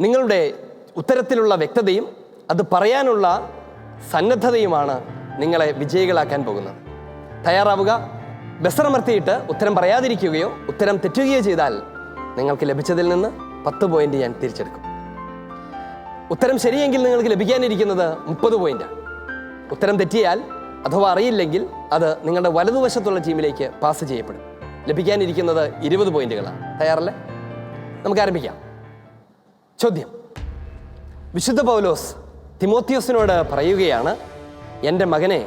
നിങ്ങളുടെ ഉത്തരത്തിലുള്ള വ്യക്തതയും അത് പറയാനുള്ള സന്നദ്ധതയുമാണ് നിങ്ങളെ വിജയികളാക്കാൻ പോകുന്നത്. തയ്യാറാവുക. ബസറമർത്തിയിട്ട് ഉത്തരം പറയാതിരിക്കുകയോ ഉത്തരം തെറ്റുകയോ ചെയ്താൽ നിങ്ങൾക്ക് ലഭിച്ചതിൽ നിന്ന് 10 പോയിന്റ് ഞാൻ തിരിച്ചെടുക്കും. ഉത്തരം ശരിയെങ്കിൽ നിങ്ങൾക്ക് ലഭിക്കാനിരിക്കുന്നത് 30 പോയിന്റാണ്. ഉത്തരം തെറ്റിയാൽ അഥവാ അറിയില്ലെങ്കിൽ അത് നിങ്ങളുടെ വലതുവശത്തുള്ള ടീമിലേക്ക് പാസ് ചെയ്യപ്പെടും. ലഭിക്കാനിരിക്കുന്നത് 20 പോയിന്റുകളാണ്. തയ്യാറല്ലേ? നമുക്ക് ആരംഭിക്കാം. ചോദ്യം. വിശുദ്ധ പൗലോസ് തിമോത്തിയോസിനോട് പറയുകയാണ്, എൻ്റെ മകനെ,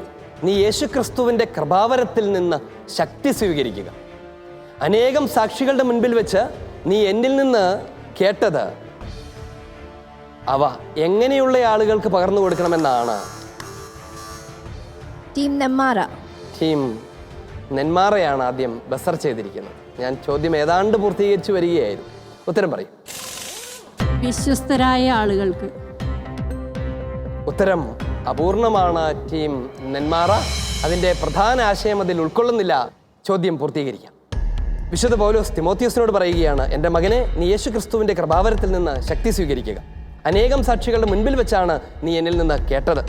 നീ യേശുക്രിസ്തുവിൻ്റെ കൃപാവരത്തിൽ നിന്ന് ശക്തി സ്വീകരിക്കുക. അനേകം സാക്ഷികളുടെ മുൻപിൽ വെച്ച് നീ എന്നിൽ നിന്ന് കേട്ടത് അവ എങ്ങനെയുള്ള ആളുകൾക്ക് പകർന്നു കൊടുക്കണമെന്നാണ്. ടീം നെന്മാറ. ടീം നെന്മാറയാണ് ആദ്യം ബസർ ചെയ്തിരിക്കുന്നത്. ഞാൻ ചോദ്യം ഏതാണ്ട് പൂർത്തീകരിച്ചു വരികയായിരുന്നു. ഉത്തരം പറയും. വിശ്വസ്തരായ ആളുകൾക്ക്. ഉത്തരം അപൂർണമാണ്. ടീം നെന്മാറ അതിൻ്റെ പ്രധാന ആശയം അതിൽ ഉൾക്കൊള്ളുന്നില്ല. ചോദ്യം പൂർത്തീകരിക്കാം. വിശുദ്ധ പൗലോസ് തിമോത്തിയോസിനോട് പറയുകയാണ്, എൻ്റെ മകനെ, നീ യേശു ക്രിസ്തുവിൻ്റെ കൃപാവരത്തിൽ നിന്ന് ശക്തി സ്വീകരിക്കുക. അനേകം സാക്ഷികളുടെ മുൻപിൽ വെച്ചാണ് നീ എന്നിൽ നിന്ന് കേട്ടത്.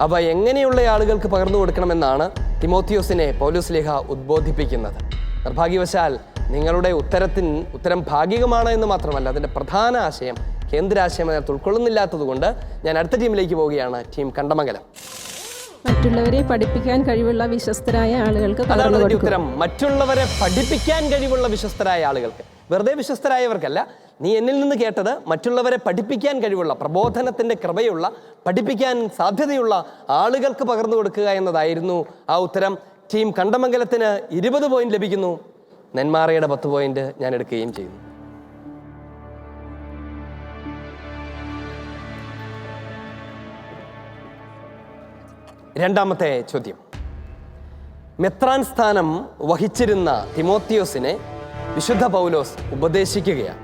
അവ എങ്ങനെയുള്ള ആളുകൾക്ക് പകർന്നു കൊടുക്കണമെന്നാണ് തിമോത്തിയോസിനെ പൗലോസ് ലീഹ ഉദ്ബോധിപ്പിക്കുന്നത്. നിർഭാഗ്യവശാൽ നിങ്ങളുടെ ഉത്തരം ഭാഗികമാണ് എന്ന് മാത്രമല്ല, അതിൻ്റെ പ്രധാന ആശയം, കേന്ദ്രാശയം അതിനകത്ത് ഉൾക്കൊള്ളുന്നില്ലാത്തതുകൊണ്ട് ഞാൻ അടുത്ത ടീമിലേക്ക് പോവുകയാണ്. ടീം കണ്ടമംഗലം. മറ്റുള്ളവരെ പഠിപ്പിക്കാൻ കഴിവുള്ള വിശ്വസ്തരായ ആളുകൾക്ക്. അതാണ് അതിൻ്റെ ഉത്തരം. മറ്റുള്ളവരെ പഠിപ്പിക്കാൻ കഴിവുള്ള വിശ്വസ്തരായ ആളുകൾക്ക്. വെറുതെ വിശ്വസ്തരായവർക്കല്ല. നീ എന്നിൽ നിന്ന് കേട്ടത് മറ്റുള്ളവരെ പഠിപ്പിക്കാൻ കഴിവുള്ള, പ്രബോധനത്തിൻ്റെ കൃപയുള്ള, പഠിപ്പിക്കാൻ സാധ്യതയുള്ള ആളുകൾക്ക് പകർന്നു കൊടുക്കുക എന്നതായിരുന്നു ആ ഉത്തരം. ടീം കണ്ടമംഗലത്തിന് 20 പോയിന്റ് ലഭിക്കുന്നു. നെന്മാറയുടെ 10 പോയിന്റ് ഞാൻ എടുക്കുകയും ചെയ്യുന്നു. രണ്ടാമത്തെ ചോദ്യം. മെത്രാൻ സ്ഥാനം വഹിച്ചിരുന്ന തിമോത്തിയോസിനെ വിശുദ്ധ പൗലോസ് ഉപദേശിക്കുകയാണ്.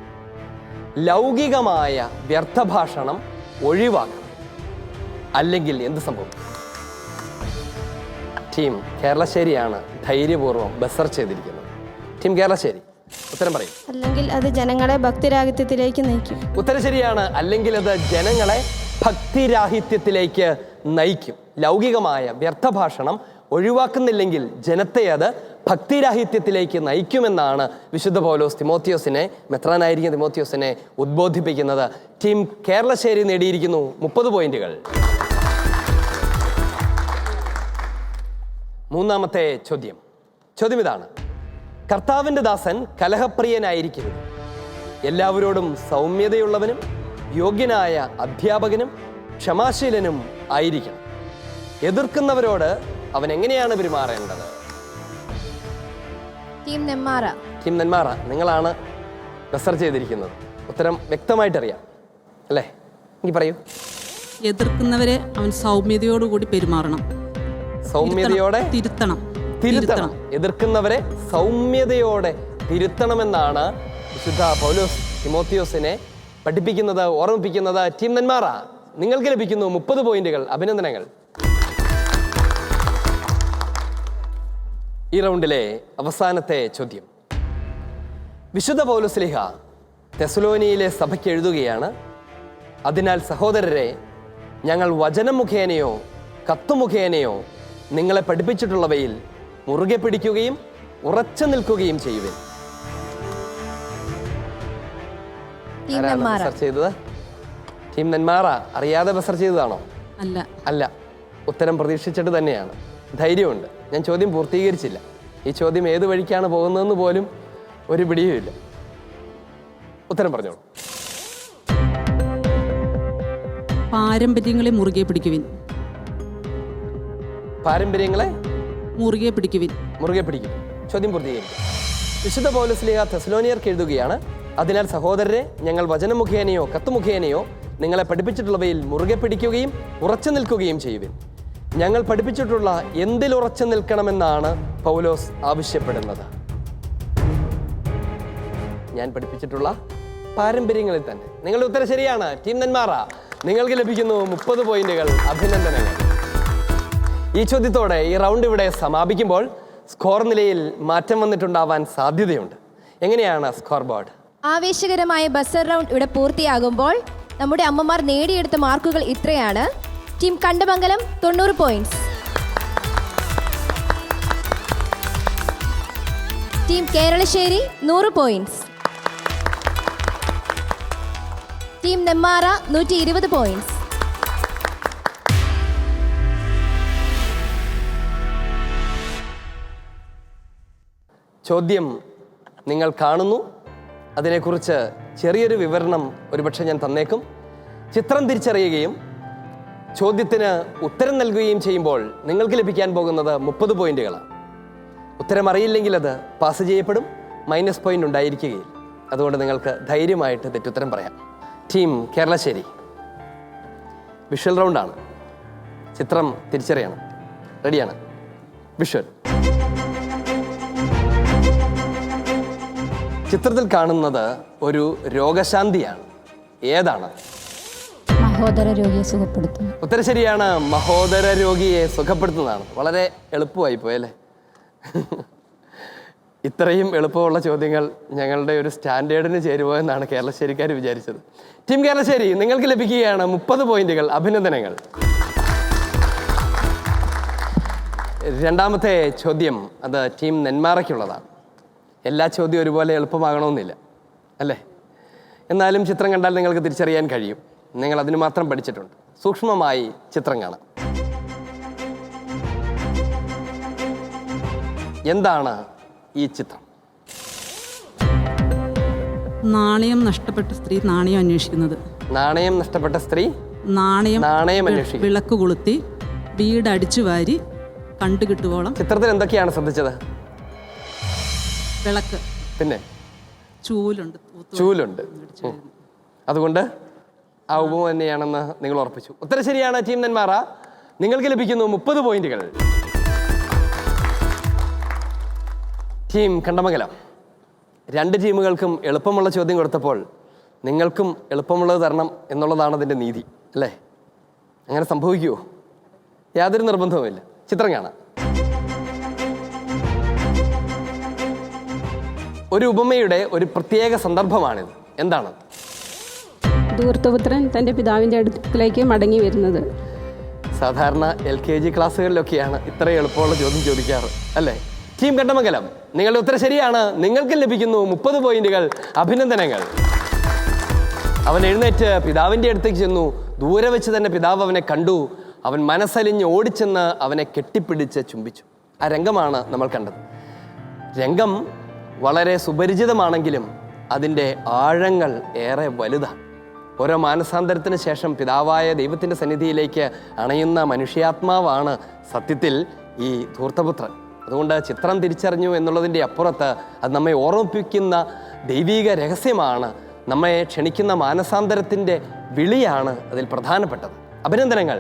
ലൗകികമായ വ്യർത്ഥഭാഷണം ഒഴിവാക്കണം, അല്ലെങ്കിൽ എന്ത് സംഭവിക്കും? ടീം കേരളശ്ശേരിയാണ് ധൈര്യപൂർവ്വം ബസർ ചെയ്തിരിക്കുന്നത്. ടീം കേരളശ്ശേരി ഉത്തരം പറയും. അല്ലെങ്കിൽ അത് ജനങ്ങളെ ഭക്തിരാഹിത്യത്തിലേക്ക് നയിക്കും. ഉത്തരം ശരിയാണ്. അല്ലെങ്കിൽ അത് ജനങ്ങളെ ഭക്തിരാഹിത്യത്തിലേക്ക് നയിക്കും. ലൗകികമായ വ്യർത്ഥഭാഷണം ഒഴിവാക്കുന്നില്ലെങ്കിൽ ജനത്തെ അത് ഭക്തിരാഹിത്യത്തിലേക്ക് നയിക്കുമെന്നാണ് വിശുദ്ധ പൗലോസ് തിമോത്തിയോസിനെ, മെത്രാനായിരിക്കുന്ന തിമോത്തിയോസിനെ ഉദ്ബോധിപ്പിക്കുന്നത്. ടീം കേരളശ്ശേരി നേടിയിരിക്കുന്നു 30 പോയിന്റുകൾ. മൂന്നാമത്തെ ചോദ്യം ഇതാണ്: കർത്താവിൻ്റെ ദാസൻ കലഹപ്രിയനായിരിക്കരുത്, എല്ലാവരോടും സൗമ്യതയുള്ളവനും യോഗ്യനായ അധ്യാപകനും ക്ഷമാശീലനും ആയിരിക്കണം. എതിർക്കുന്നവരോട് അവൻ എങ്ങനെയാണ് പെരുമാറേണ്ടത്? ടീം നെന്മാറ. ടീം നെന്മാറ, നിങ്ങളാണ് ബസർ ചെയ്തിരിക്കുന്നത്. ഉത്തരം വ്യക്തമായിട്ടറിയാം അല്ലേ? എനിക്ക് പറയൂ. എതിർക്കുന്നവരെ അവൻ സൗമ്യതയോടുകൂടി പെരുമാറണം. സൗമ്യതയോടെ തിരുത്തണം. എതിർക്കുന്നവരെ സൗമ്യതയോടെ തിരുത്തണമെന്നാണ് വിശുദ്ധ പൗലോസ് തിമോത്തിയോസിനെ പഠിപ്പിക്കുന്നത്, ഓർമ്മിപ്പിക്കുന്നത്. ടീം നെന്മാറ, നിങ്ങൾക്ക് ലഭിക്കുന്നു 30 പോയിന്റുകൾ. അഭിനന്ദനങ്ങൾ. ഈ റൗണ്ടിലെ അവസാനത്തെ ചോദ്യം: വിശുദ്ധ പൗലോസ്ലീഹ തെസലോനിയിലെ സഭയ്ക്ക് എഴുതുകയാണ്: അതിനാൽ സഹോദരരെ, ഞങ്ങൾ വചനം മുഖേനയോ കത്തുമുഖേനയോ നിങ്ങളെ പഠിപ്പിച്ചിട്ടുള്ളവയിൽ മുറുകെ പിടിക്കുകയും ഉറച്ചു നിൽക്കുകയും ചെയ്യുവിൻ. ചെയ്തത് ടീം നെന്മാറ. അറിയാതെ ബസർ ചെയ്തതാണോ? അല്ല, ഉത്തരം പ്രതീക്ഷിച്ചിട്ട് തന്നെയാണ്. ധൈര്യമുണ്ട്. ഞാൻ ചോദ്യം പൂർത്തീകരിച്ചില്ല. ഈ ചോദ്യം ഏത് വഴിക്കാണ് പോകുന്നതെന്ന് പോലും ഒരു പിടിയുമില്ല. ഉത്തരം പറഞ്ഞോളൂ. പാരമ്പര്യങ്ങളെ മുറുകെ പിടിക്കുവിൻ. പാരമ്പര്യങ്ങളെ മുറുകെ പിടിക്കുവിൻ. ചോദ്യം പൂർത്തീകരിക്കും. വിശുദ്ധ പൗലോസ്ലീഹ തെസലോനിയർക്ക് എഴുതുകയാണ്: അതിനാൽ സഹോദരരെ, ഞങ്ങൾ വചനം മുഖേനയോ കത്തുമുഖേനയോ നിങ്ങളെ പഠിപ്പിച്ചിട്ടുള്ളവയിൽ മുറുകെ പിടിക്കുകയും ഉറച്ചു നിൽക്കുകയും ചെയ്യുവിൻ. ഞങ്ങൾ പഠിപ്പിച്ചിട്ടുള്ള എന്തിൽ ഉറച്ചു നിൽക്കണമെന്നാണ് പൗലോസ് ആവശ്യപ്പെടുന്നത്? ഞാൻ പഠിപ്പിച്ചിട്ടുള്ള പാരമ്പര്യങ്ങളിൽ തന്നെ. നിങ്ങളുടെ ഉത്തരം ശരിയാണ്. ടീം നെന്മാറ, നിങ്ങൾക്ക് ലഭിക്കുന്നു 30 പോയിന്റുകൾ. അഭിനന്ദനങ്ങൾ. ഈ ചോദ്യത്തോടെ ഈ റൗണ്ട് ഇവിടെ സമാപിക്കുമ്പോൾ സ്കോർ നിലയിൽ മാറ്റം വന്നിട്ടുണ്ടാവാൻ സാധ്യതയുണ്ട്. എങ്ങനെയാണ് സ്കോർ ബോർഡ്? ആവേശകരമായ ബസർ റൗണ്ട് ഇവിടെ പൂർത്തിയാകുമ്പോൾ നമ്മുടെ അമ്മമാർ നേടിയെടുത്ത മാർക്കുകൾ ഇത്രയാണ്. Team Kandamangalam 90 points, team Keralassery 100 points, team Nenmara 120 points, ചോദ്യം നിങ്ങൾ കാണുന്നു. അതിനെക്കുറിച്ച് ചെറിയൊരു വിവരണം ഒരുപക്ഷെ ഞാൻ തന്നേക്കും. ചിത്രം തിരിച്ചറിയുകയും ചോദ്യത്തിന് ഉത്തരം നൽകുകയും ചെയ്യുമ്പോൾ നിങ്ങൾക്ക് ലഭിക്കാൻ പോകുന്നത് 30 പോയിന്റുകളാണ്. ഉത്തരം അറിയില്ലെങ്കിൽ അത് പാസ് ചെയ്യപ്പെടും, മൈനസ് പോയിന്റ് ഉണ്ടായിരിക്കുകയില്ല. അതുകൊണ്ട് നിങ്ങൾക്ക് ധൈര്യമായിട്ട് തെറ്റുത്തരം പറയാം. ടീം കേരളശ്ശേരി, വിഷ്വൽ റൗണ്ടാണ്. ചിത്രം തിരിച്ചറിയണം. റെഡിയാണ്? വിഷ്വൽ. ചിത്രത്തിൽ കാണുന്നത് ഒരു രോഗശാന്തിയാണ്. ഏതാണ്? മഹോദര രോഗിയെ സുഖപ്പെടുത്തുന്നു. ഉത്തരം ശരിയാണ്. മഹോദര രോഗിയെ സുഖപ്പെടുത്തുന്നതാണ്. വളരെ എളുപ്പമായി പോയല്ലേ? ഇത്രയും എളുപ്പമുള്ള ചോദ്യങ്ങൾ ഞങ്ങളുടെ ഒരു സ്റ്റാൻഡേർഡിന് ചേരുമോ എന്നാണ് കേരളശ്ശേരിക്കാർ വിചാരിച്ചത്. ടീം കേരളശ്ശേരി, നിങ്ങൾക്ക് ലഭിക്കുകയാണ് 30 പോയിന്റുകൾ. അഭിനന്ദനങ്ങൾ. രണ്ടാമത്തെ ചോദ്യം അത് ടീം നെന്മാറയ്ക്കുള്ളതാണ്. എല്ലാ ചോദ്യവും ഒരുപോലെ എളുപ്പമാകണമെന്നില്ല അല്ലേ? എന്നാലും ചിത്രം കണ്ടാൽ നിങ്ങൾക്ക് തിരിച്ചറിയാൻ കഴിയും. നിങ്ങൾ അതിന് മാത്രം പഠിച്ചിട്ടുണ്ട്. സൂക്ഷ്മമായി ചിത്രം കാണാം. എന്താണ് ഈ ചിത്രം? നാണയം നഷ്ടപ്പെട്ട സ്ത്രീ നാണയം അന്വേഷിക്കുന്നത്. നാണയം നഷ്ടപ്പെട്ട സ്ത്രീ നാണയം അന്വേഷിക്കും. വിളക്ക് കൊളുത്തി വീട് അടിച്ചു വാരി കണ്ടു കിട്ടുവോളം. ചിത്രത്തിൽ എന്തൊക്കെയാണ് ശ്രദ്ധിച്ചത്? വിളക്ക്, പിന്നെ ചൂലുണ്ട്. അതുകൊണ്ട് ആ ഉപമ തന്നെയാണെന്ന് നിങ്ങൾ ഉറപ്പിച്ചു. ഉത്തരം ശരിയാണ്. ടീം നെന്മാറ, നിങ്ങൾക്ക് ലഭിക്കുന്നു 30 പോയിന്റുകൾ. ടീം കണ്ടമംഗലം, 2 ടീമുകൾക്കും എളുപ്പമുള്ള ചോദ്യം കൊടുത്തപ്പോൾ നിങ്ങൾക്കും എളുപ്പമുള്ളത് തരണം എന്നുള്ളതാണ് അതിൻ്റെ നീതി അല്ലേ? അങ്ങനെ സംഭവിക്കുമോ? യാതൊരു നിർബന്ധവുമില്ല. ചിത്രം കാണാം. ഒരു ഉപമയുടെ ഒരു പ്രത്യേക സന്ദർഭമാണിത്. എന്താണ്? ധൂർത്തപുത്രൻ തൻ്റെ പിതാവിൻ്റെ അടുത്തേക്ക് മടങ്ങി വരുന്നത്. സാധാരണ LKG ക്ലാസ്സുകളിലൊക്കെയാണ് ഇത്ര എളുപ്പമുള്ള ചോദ്യം ചോദിക്കാറ് അല്ലേ? ടീം കണ്ടമംഗലം, നിങ്ങളുടെ ഉത്തരം ശരിയാണ്. നിങ്ങൾക്ക് ലഭിക്കുന്നു 30 പോയിന്റുകൾ. അഭിനന്ദനങ്ങൾ. അവൻ എഴുന്നേറ്റ് പിതാവിൻ്റെ അടുത്തേക്ക് ചെന്നു. ദൂരെ വെച്ച് തന്നെ പിതാവ് അവനെ കണ്ടു. അവൻ മനസ്സലിഞ്ഞ് ഓടിച്ചെന്ന് അവനെ കെട്ടിപ്പിടിച്ച് ചുംബിച്ചു. ആ രംഗമാണ് നമ്മൾ കണ്ടത്. രംഗം വളരെ സുപരിചിതമാണെങ്കിലും അതിൻ്റെ ആഴങ്ങൾ ഏറെ വലുതാണ്. ഓരോ മാനസാന്തരത്തിന് ശേഷം പിതാവായ ദൈവത്തിൻ്റെ സന്നിധിയിലേക്ക് അണയുന്ന മനുഷ്യാത്മാവാണ് സത്യത്തിൽ ഈ ധൂർത്തപുത്രൻ. അതുകൊണ്ട് ചിത്രം തിരിച്ചറിഞ്ഞു എന്നുള്ളതിൻ്റെ അപ്പുറത്ത് അത് നമ്മെ ഓർമ്മിപ്പിക്കുന്ന ദൈവീക രഹസ്യമാണ്. നമ്മെ ക്ഷണിക്കുന്ന മാനസാന്തരത്തിൻ്റെ വിളിയാണ് അതിൽ പ്രധാനപ്പെട്ടത്. അഭിനന്ദനങ്ങൾ.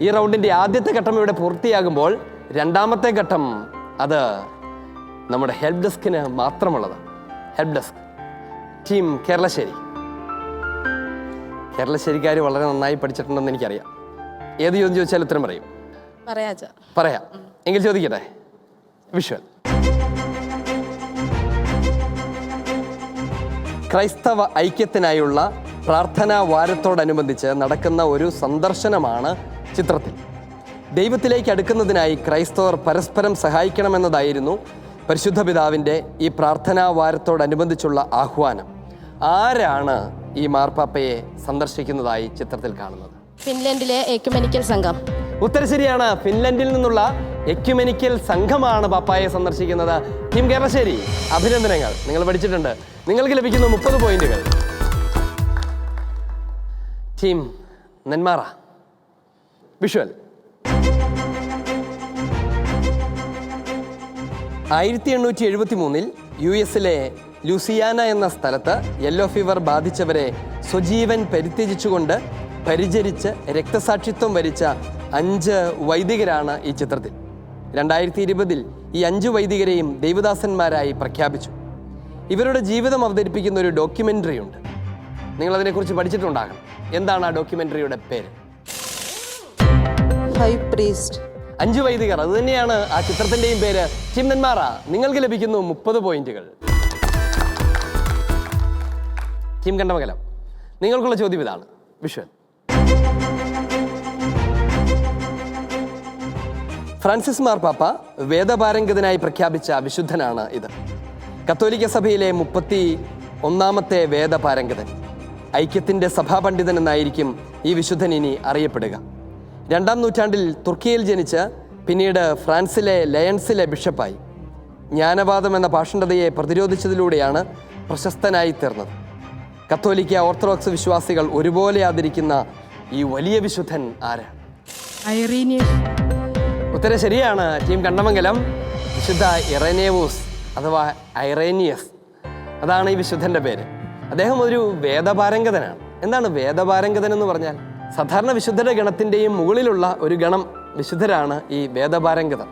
ഈ റൗണ്ടിൻ്റെ ആദ്യത്തെ ഘട്ടം ഇവിടെ പൂർത്തിയാകുമ്പോൾ രണ്ടാമത്തെ ഘട്ടം അത് നമ്മുടെ ഹെൽപ്പ് ഡെസ്കിന് മാത്രമുള്ളതാണ്. Help desk team Keralassery. കേരളശ്ശേരിക്കാർ വളരെ നന്നായി പഠിച്ചിട്ടുണ്ടെന്ന് എനിക്കറിയാം. ഏത് ചോദ്യം ചോദിച്ചാൽ ഉത്തരം പറയും? പറയാം. എങ്കിൽ ചോദിക്കട്ടെ. വിഷ്വൽ. ക്രൈസ്തവ ഐക്യത്തിനായുള്ള പ്രാർത്ഥനാ വാരത്തോടനുബന്ധിച്ച് നടക്കുന്ന ഒരു സന്ദർശനമാണ് ചിത്രത്തിൽ. ദൈവത്തിലേക്ക് അടുക്കുന്നതിനായി ക്രൈസ്തവർ പരസ്പരം സഹായിക്കണമെന്നതായിരുന്നു പരിശുദ്ധ പിതാവിൻ്റെ ഈ പ്രാർത്ഥനാ വാരത്തോടനുബന്ധിച്ചുള്ള ആഹ്വാനം. ആരാണ് ഈ മാർപ്പാപ്പയെ സന്ദർശിക്കുന്നതായി ചിത്രത്തിൽ കാണുന്നത്? ഫിൻലൻഡിലെ എക്യുമെനിക്കൽ സംഘം. ഉത്തരം ശരിയാണ്. ഫിൻലൻഡിൽ നിന്നുള്ള എക്യുമെനിക്കൽ സംഘമാണ് പാപ്പായെ സന്ദർശിക്കുന്നത്. ടീം കേരളശ്ശേരി, അഭിനന്ദനങ്ങൾ. നിങ്ങൾ പഠിച്ചിട്ടുണ്ട്. നിങ്ങൾക്ക് ലഭിക്കുന്നു 30 പോയിന്റുകൾ. ടീം നെന്മാറ. വിഷ്വൽ. 1873 US-ലെ ലൂസിയാന എന്ന സ്ഥലത്ത് യെല്ലോ ഫീവർ ബാധിച്ചവരെ സ്വജീവൻ പരിത്യജിച്ചുകൊണ്ട് പരിചരിച്ച് രക്തസാക്ഷിത്വം വരിച്ച 5 വൈദികരാണ് ഈ ചിത്രത്തിൽ. 2020 ഈ 5 വൈദികരെയും ദൈവദാസന്മാരായി പ്രഖ്യാപിച്ചു. ഇവരുടെ ജീവിതം അവതരിപ്പിക്കുന്ന ഒരു ഡോക്യുമെൻ്ററി ഉണ്ട്. നിങ്ങളതിനെക്കുറിച്ച് പഠിച്ചിട്ടുണ്ടാകണം. എന്താണ് ആ ഡോക്യുമെൻ്ററിയുടെ പേര്? 5 വൈദികർ. അത് തന്നെയാണ് ആ ചിത്രത്തിൻ്റെയും പേര്. ടീം നെന്മാറ, നിങ്ങൾക്ക് ലഭിക്കുന്നു 30 പോയിന്റുകൾ. ടീം കണ്ടമംഗലം, നിങ്ങൾക്കുള്ള ചോദ്യം ഇതാണ്. വിഷ്വൽ. ഫ്രാൻസിസ് മാർപ്പാപ്പ വേദപാരംഗതനായി പ്രഖ്യാപിച്ച വിശുദ്ധനാണ് ഇത്. കത്തോലിക്ക സഭയിലെ 31ാമത്തെ വേദപാരംഗതൻ. ഐക്യത്തിൻ്റെ സഭാപണ്ഡിതൻ എന്നായിരിക്കും ഈ വിശുദ്ധൻ ഇനി അറിയപ്പെടുക. 2-ാം നൂറ്റാണ്ടിൽ തുർക്കിയിൽ ജനിച്ച് പിന്നീട് ഫ്രാൻസിലെ ലയൺസിലെ ബിഷപ്പായി. ജ്ഞാനവാദം എന്ന പാഷണ്ഡതയെ പ്രതിരോധിച്ചതിലൂടെയാണ് പ്രശസ്തനായി തീർന്നത്. കത്തോലിക്ക ഓർത്തഡോക്സ് വിശ്വാസികൾ ഒരുപോലെ ആദരിക്കുന്ന ഈ വലിയ വിശുദ്ധൻ ആരാണ്? ഉത്തരം ശരിയാണ്. ടീം കണ്ടമംഗലം. വിശുദ്ധ ഇറേനേവൂസ് അഥവാ ഐറേനിയസ്, അതാണ് ഈ വിശുദ്ധൻ്റെ പേര്. അദ്ദേഹം ഒരു വേദപാരംഗതനാണ്. എന്താണ് വേദപാരംഗതൻ എന്ന് പറഞ്ഞാൽ? സാധാരണ വിശുദ്ധരുടെ ഗണത്തിൻ്റെയും മുകളിലുള്ള ഒരു ഗണം വിശുദ്ധരാണ് ഈ വേദപാരംഗതർ.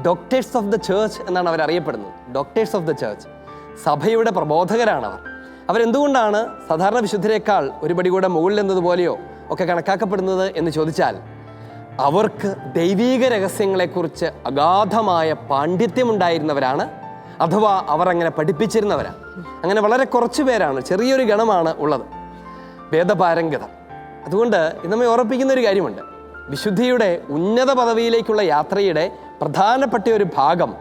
ഡോക്ടേഴ്സ് ഓഫ് ദ ചേർച്ച് എന്നാണ് അവരറിയപ്പെടുന്നത്. ഡോക്ടേഴ്സ് ഓഫ് ദ ചേർച്ച്, സഭയുടെ പ്രബോധകരാണവർ. അവരെന്തുകൊണ്ടാണ് സാധാരണ വിശുദ്ധരേക്കാൾ ഒരു പടി കൂടെ മുകളിൽ എന്നതുപോലെയോ ഒക്കെ കണക്കാക്കപ്പെടുന്നത് എന്ന് ചോദിച്ചാൽ, അവർക്ക് ദൈവീക രഹസ്യങ്ങളെക്കുറിച്ച് അഗാധമായ പാണ്ഡിത്യമുണ്ടായിരുന്നവരാണ്, അഥവാ അവർ അങ്ങനെ പഠിപ്പിച്ചിരുന്നവരാണ്. അങ്ങനെ വളരെ കുറച്ച് പേരാണ്, ചെറിയൊരു ഗണമാണ് ഉള്ളത് വേദപാരംഗത. അതുകൊണ്ട് ഇത് നമ്മെ ഓർമ്മിപ്പിക്കുന്ന ഒരു കാര്യമുണ്ട്. വിശുദ്ധിയുടെ ഉന്നത പദവിയിലേക്കുള്ള യാത്രയുടെ പ്രധാനപ്പെട്ട ഒരു ഭാഗം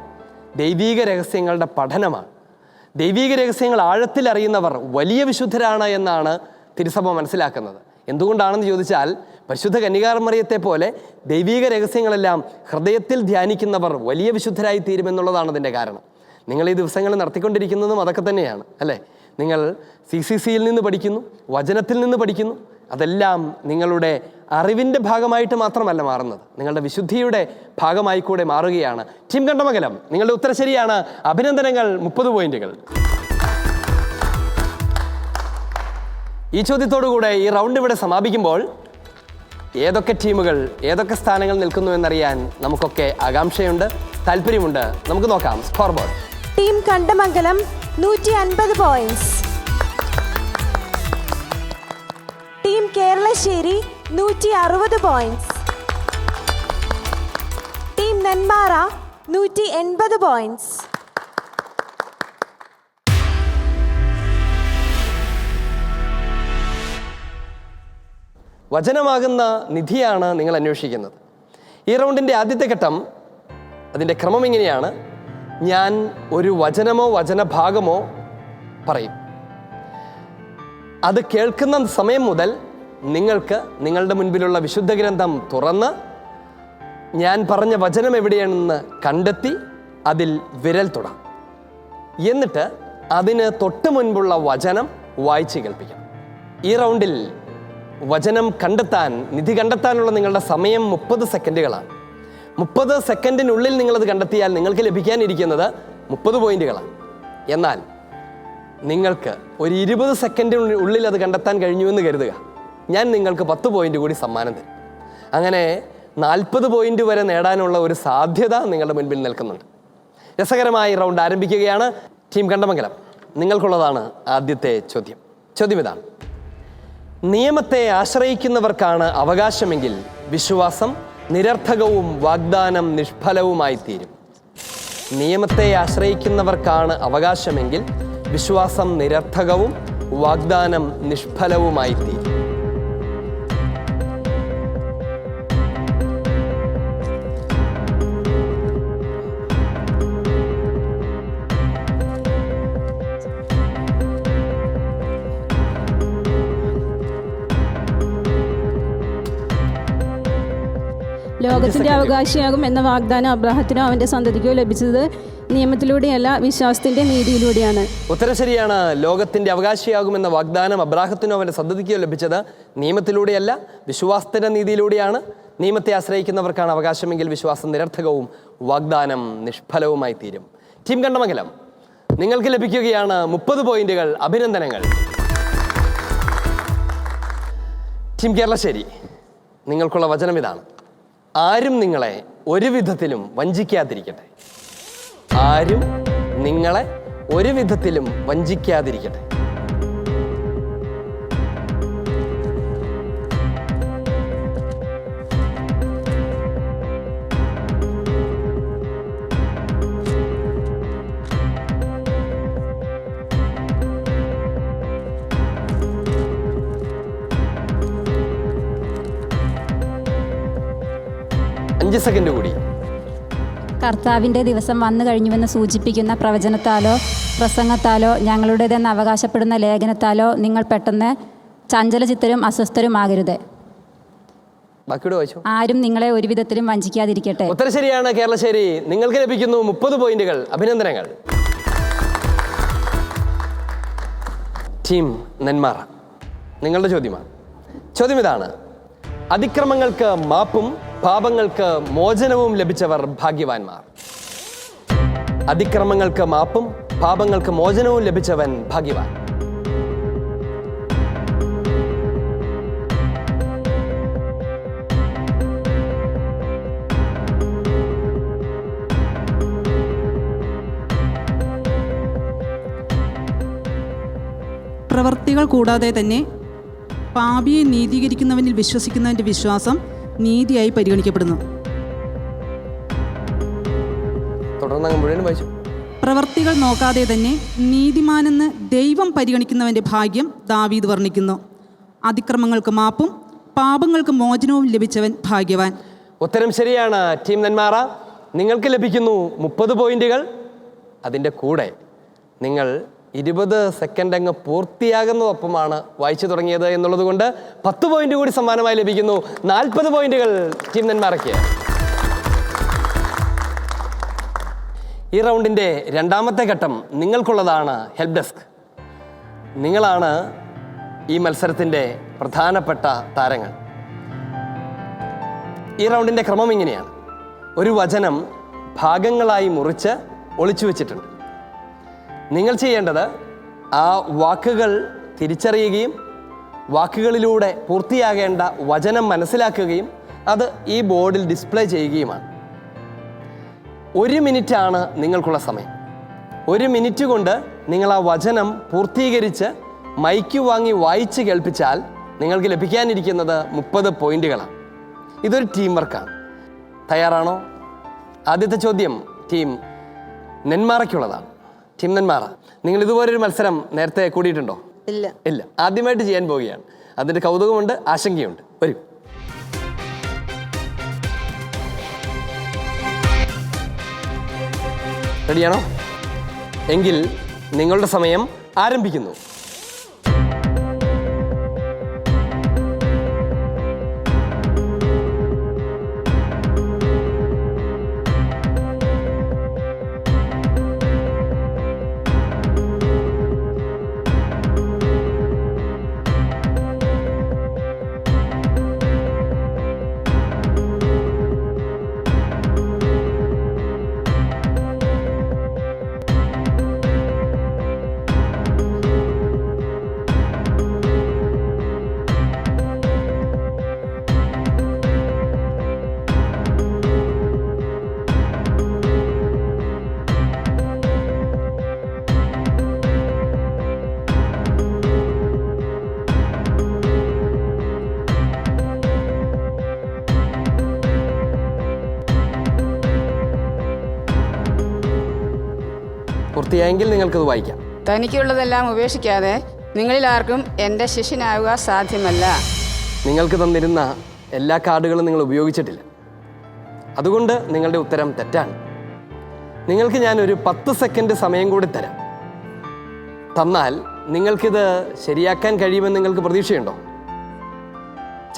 ദൈവീക രഹസ്യങ്ങളുടെ പഠനമാണ്. ദൈവീക രഹസ്യങ്ങൾ ആഴത്തിൽ അറിയുന്നവർ വലിയ വിശുദ്ധരാണ് എന്നാണ് തിരുസഭ മനസ്സിലാക്കുന്നത്. എന്തുകൊണ്ടാണെന്ന് ചോദിച്ചാൽ, പരിശുദ്ധ കന്യകാമറിയത്തെ പോലെ ദൈവീക രഹസ്യങ്ങളെല്ലാം ഹൃദയത്തിൽ ധ്യാനിക്കുന്നവർ വലിയ വിശുദ്ധരായി തീരുമെന്നുള്ളതാണ് അതിൻ്റെ കാരണം. നിങ്ങൾ ഈ ദിവസങ്ങൾ നടത്തിക്കൊണ്ടിരിക്കുന്നതും അതൊക്കെ തന്നെയാണ്, അല്ലേ? നിങ്ങൾ CCCയിൽ നിന്ന് പഠിക്കുന്നു, വചനത്തിൽ നിന്ന് പഠിക്കുന്നു. അതെല്ലാം നിങ്ങളുടെ അറിവിൻ്റെ ഭാഗമായിട്ട് മാത്രമല്ല മാറുന്നത്, നിങ്ങളുടെ വിശുദ്ധിയുടെ ഭാഗമായി കൂടെ മാറുകയാണ്. ടീം കണ്ടമംഗലം, നിങ്ങളുടെ ഉത്തരം ശരിയാണ്. അഭിനന്ദനങ്ങൾ. 30 പോയിന്റുകൾ. ഈ ചോദ്യത്തോടുകൂടെ ഈ റൗണ്ട് ഇവിടെ സമാപിക്കുമ്പോൾ ഏതൊക്കെ ടീമുകൾ ഏതൊക്കെ സ്ഥാനങ്ങൾ നിൽക്കുന്നു എന്നറിയാൻ നമുക്കൊക്കെ ആകാംക്ഷയുണ്ട്, താല്പര്യമുണ്ട്. നമുക്ക് നോക്കാം score board. Team Kandamangalam 150 points. Team Keralassery 160 points. Team Nenmara 180 points. വചനമാകുന്ന നിധിയാണ് നിങ്ങൾ അന്വേഷിക്കുന്നത്. ഈ റൗണ്ടിൻ്റെ ആദ്യത്തെ ഘട്ടം, അതിൻ്റെ ക്രമം ഇങ്ങനെയാണ്. ഞാൻ ഒരു വചനമോ വചനഭാഗമോ പറയും. അത് കേൾക്കുന്ന സമയം മുതൽ നിങ്ങൾക്ക് നിങ്ങളുടെ മുൻപിലുള്ള വിശുദ്ധ ഗ്രന്ഥം തുറന്ന് ഞാൻ പറഞ്ഞ വചനം എവിടെയാണെന്ന് കണ്ടെത്തി അതിൽ വിരൽ തൊടാം. എന്നിട്ട് അതിന് തൊട്ട് മുൻപുള്ള വചനം വായിച്ച് കേൾപ്പിക്കണം. ഈ റൗണ്ടിൽ വചനം കണ്ടെത്താൻ, നിധി കണ്ടെത്താനുള്ള നിങ്ങളുടെ സമയം 30 സെക്കൻഡുകളാണ്. 30 സെക്കൻഡിനുള്ളിൽ നിങ്ങളത് കണ്ടെത്തിയാൽ നിങ്ങൾക്ക് ലഭിക്കാനിരിക്കുന്നത് 30 പോയിന്റുകളാണ്. എന്നാൽ നിങ്ങൾക്ക് ഒരു 20 സെക്കൻഡിനുള്ളിൽ അത് കണ്ടെത്താൻ കഴിഞ്ഞുവെന്ന് കരുതുക. ഞാൻ നിങ്ങൾക്ക് 10 പോയിന്റ് കൂടി സമ്മാനം തരും. അങ്ങനെ 40 പോയിന്റ് വരെ നേടാനുള്ള ഒരു സാധ്യത നിങ്ങളുടെ മുൻപിൽ നിൽക്കുന്നുണ്ട്. രസകരമായ റൗണ്ട് ആരംഭിക്കുകയാണ്. ടീം കണ്ടമംഗലം, നിങ്ങൾക്കുള്ളതാണ് ആദ്യത്തെ ചോദ്യം. ചോദ്യം ഇതാണ്: നിയമത്തെ ആശ്രയിക്കുന്നവർക്കാണ് അവകാശമെങ്കിൽ വിശ്വാസം നിരർത്ഥകവും വാഗ്ദാനം നിഷ്ഫലവുമായിത്തീരും. നിയമത്തെ ആശ്രയിക്കുന്നവർക്കാണ് അവകാശമെങ്കിൽ വിശ്വാസം നിരർത്ഥകവും വാഗ്ദാനം നിഷ്ഫലവുമായിത്തീരും. ലോകത്തിന്റെ അവകാശിയാകും എന്ന വാഗ്ദാനം അബ്രാഹത്തിനോ അവന്റെ സന്തതിക്കോ ലഭിച്ചത് നിയമത്തിലൂടെയല്ല, വിശ്വാസത്തിന്റെ നീതിയിലൂടെയാണ്. ഉത്തരം ശരിയാണ്. ലോകത്തിന്റെ അവകാശിയാകുമെന്ന വാഗ്ദാനം അബ്രാഹത്തിനോ അവന്റെ സന്തതിക്കോ ലഭിച്ചത് നിയമത്തിലൂടെയല്ല, വിശ്വാസത്തിന്റെ നീതിയിലൂടെയാണ്. നിയമത്തെ ആശ്രയിക്കുന്നവർക്കാണ് അവകാശമെങ്കിൽ വിശ്വാസം നിരർത്ഥകവും വാഗ്ദാനം നിഷ്ഫലവുമായി തീരും. ടീം കണ്ടമംഗലം, നിങ്ങൾക്ക് ലഭിക്കുകയാണ് 30 പോയിന്റുകൾ. അഭിനന്ദനങ്ങൾ. ടീം കേരളശ്ശേരി, നിങ്ങൾക്കുള്ള വചനം ഇതാണ്: ആരും നിങ്ങളെ ഒരു വിധത്തിലും വഞ്ചിക്കാതിരിക്കട്ടെ. ആരും നിങ്ങളെ ഒരു വിധത്തിലും വഞ്ചിക്കാതിരിക്കട്ടെ. അഞ്ച് സെക്കൻഡ് കൂടി. കർത്താവിന്റെ ദിവസം വന്നു കഴിഞ്ഞുവെന്ന് സൂചിപ്പിക്കുന്ന പ്രവചനത്താലോ പ്രസംഗത്താലോ ഞങ്ങളുടേതെന്ന് അവകാശപ്പെടുന്ന ലേഖനത്താലോ നിങ്ങൾ പെട്ടെന്ന് ചഞ്ചലചിത്തരും അസ്വസ്ഥരുമാകരുത്. ബാക്കിയോട് വായിച്ചു. ആരും നിങ്ങളെ ഒരു വിധത്തിലും വഞ്ചിക്കാതിരിക്കട്ടെ. ഉത്തരം ശരിയാണ്. കേരളശ്ശേരി, നിങ്ങൾക്ക് ലഭിക്കുന്നു 30 പോയിന്റുകൾ. അഭിനന്ദനങ്ങൾ. ടീം നെന്മാറ, നിങ്ങളുടെ ചോദ്യമാണ്. ചോദ്യം ഇതാണ്: അതിക്രമങ്ങൾക്ക് മാപ്പും പാപങ്ങൾക്ക് മോചനവും ലഭിച്ചവർ ഭാഗ്യവാന്മാർ. അതിക്രമങ്ങൾക്ക് മാപ്പും പാപങ്ങൾക്ക് മോചനവും ലഭിച്ചവൻ ഭാഗ്യവാൻ. പ്രവർത്തികൾ കൂടാതെ തന്നെ പാപിയെ നീതീകരിക്കുന്നവനിൽ വിശ്വസിക്കുന്നവൻ്റെ വിശ്വാസം നീതിയായി പരിഗണിക്കപ്പെടുന്നു. പ്രവർത്തികൾ നോക്കാതെ തന്നെ നീതിമാനെന്ന് ദൈവം പരിഗണിക്കുന്നവൻ്റെ ഭാഗ്യം ദാവീദ് വർണ്ണിക്കുന്നു. അതിക്രമങ്ങൾക്ക് മാപ്പും പാപങ്ങൾക്ക് മോചനവും ലഭിച്ചവൻ ഭാഗ്യവാൻ. ഉത്തരം ശരിയാണ്. ടീം നെന്മാറ, നിങ്ങൾക്ക് ലഭിക്കുന്നു 30 പോയിന്റുകൾ. അതിൻ്റെ കൂടെ നിങ്ങൾ 20 സെക്കൻഡ് അങ്ങ് പൂർത്തിയാകുന്നതൊപ്പമാണ് വായിച്ചു തുടങ്ങിയത് എന്നുള്ളത് കൊണ്ട് 10 പോയിന്റ് കൂടി സമ്മാനമായി ലഭിക്കുന്നു. 40 പോയിന്റുകൾ ടീം നെന്മാറയ്ക്ക്. ഈ റൗണ്ടിൻ്റെ രണ്ടാമത്തെ ഘട്ടം നിങ്ങൾക്കുള്ളതാണ്. Help desk. നിങ്ങളാണ് ഈ മത്സരത്തിൻ്റെ പ്രധാനപ്പെട്ട താരങ്ങൾ. ഈ റൗണ്ടിൻ്റെ ക്രമം ഇങ്ങനെയാണ്: ഒരു വചനം ഭാഗങ്ങളായി മുറിച്ച് ഒളിച്ചു വെച്ചിട്ടുണ്ട്. നിങ്ങൾ ചെയ്യേണ്ടത് ആ വാക്കുകൾ തിരിച്ചറിയുകയും വാക്കുകളിലൂടെ പൂർത്തിയാകേണ്ട വചനം മനസ്സിലാക്കുകയും അത് ഈ ബോർഡിൽ ഡിസ്പ്ലേ ചെയ്യുകയുമാണ്. 1 മിനിറ്റാണ് നിങ്ങൾക്കുള്ള സമയം. 1 മിനിറ്റ് കൊണ്ട് നിങ്ങൾ ആ വചനം പൂർത്തീകരിച്ച് മൈക്ക് വാങ്ങി വായിച്ച് കേൾപ്പിച്ചാൽ നിങ്ങൾക്ക് ലഭിക്കാനിരിക്കുന്നത് 30 പോയിന്റുകളാണ്. ഇതൊരു ടീം വർക്കാണ്. തയ്യാറാണോ? ആദ്യത്തെ ചോദ്യം ടീം നെന്മാറയ്ക്കുള്ളതാണ്. ടീം നെന്മാറ, നിങ്ങൾ ഇതുപോലൊരു മത്സരം നേരത്തെ കൂടിയിട്ടുണ്ടോ? ഇല്ല. ആദ്യമായിട്ട് ചെയ്യാൻ പോവുകയാണ്. അതിൻ്റെ കൗതുകമുണ്ട്, ആശങ്കയുണ്ട്. വരൂ. റെഡിയാണോ? എങ്കിൽ നിങ്ങളുടെ സമയം ആരംഭിക്കുന്നു. പൂർത്തിയായെങ്കിൽ നിങ്ങൾക്കത് വായിക്കാം. തനിക്കുള്ളതെല്ലാം ഉപേക്ഷിക്കാതെ നിങ്ങളിൽ ആർക്കും എൻ്റെ ശിഷ്യനാവുക സാധ്യമല്ല. നിങ്ങൾക്ക് തന്നിരുന്ന എല്ലാ കാർഡുകളും നിങ്ങൾ ഉപയോഗിച്ചിട്ടില്ല. അതുകൊണ്ട് നിങ്ങളുടെ ഉത്തരം തെറ്റാണ്. നിങ്ങൾക്ക് ഞാനൊരു 10 സെക്കൻഡ് സമയം കൂടി തരാം. തന്നാൽ നിങ്ങൾക്കിത് ശരിയാക്കാൻ കഴിയുമെന്ന് നിങ്ങൾക്ക് പ്രതീക്ഷയുണ്ടോ?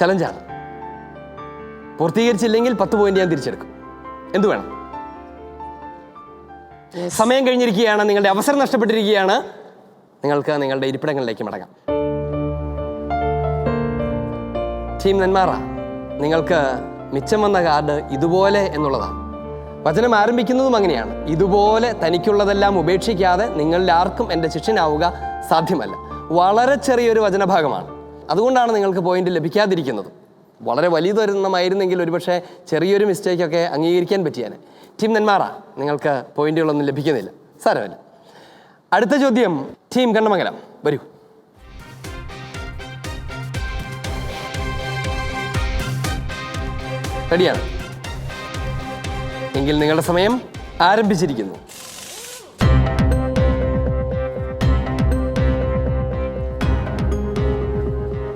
ചലഞ്ചാണ്. പൂർത്തീകരിച്ചില്ലെങ്കിൽ 10 പോയിന്റ് ഞാൻ തിരിച്ചെടുക്കും. എന്തു വേണം? സമയം കഴിഞ്ഞിരിക്കുകയാണ്. നിങ്ങളുടെ അവസരം നഷ്ടപ്പെട്ടിരിക്കുകയാണ്. നിങ്ങൾക്ക് നിങ്ങളുടെ ഇരിപ്പിടങ്ങളിലേക്ക് മടങ്ങാം. ടീം നെന്മാറ, നിങ്ങൾക്ക് മിച്ചം വന്ന കാർഡ് ഇതുപോലെ എന്നുള്ളതാണ്. വചനം ആരംഭിക്കുന്നതും അങ്ങനെയാണ്. ഇതുപോലെ തനിക്കുള്ളതെല്ലാം ഉപേക്ഷിക്കാതെ നിങ്ങളിൽ ആർക്കും എൻ്റെ ശിഷ്യനാവുക സാധ്യമല്ല. വളരെ ചെറിയൊരു വചനഭാഗമാണ്. അതുകൊണ്ടാണ് നിങ്ങൾക്ക് പോയിന്റ് ലഭിക്കാതിരിക്കുന്നത്. വളരെ വലിയതൊരെണ്ണമായിരുന്നെങ്കിൽ ഒരുപക്ഷെ ചെറിയൊരു മിസ്റ്റേക്കൊക്കെ അംഗീകരിക്കാൻ പറ്റിയാണ്. ടീം നെന്മാറ, നിങ്ങൾക്ക് പോയിന്റുകളൊന്നും ലഭിക്കുന്നില്ല. സാരമല്ല. അടുത്ത ചോദ്യം ടീം കണ്ണമംഗലം, വരൂ. റെഡിയാണ്? എങ്കിൽ നിങ്ങളുടെ സമയം ആരംഭിച്ചിരിക്കുന്നു.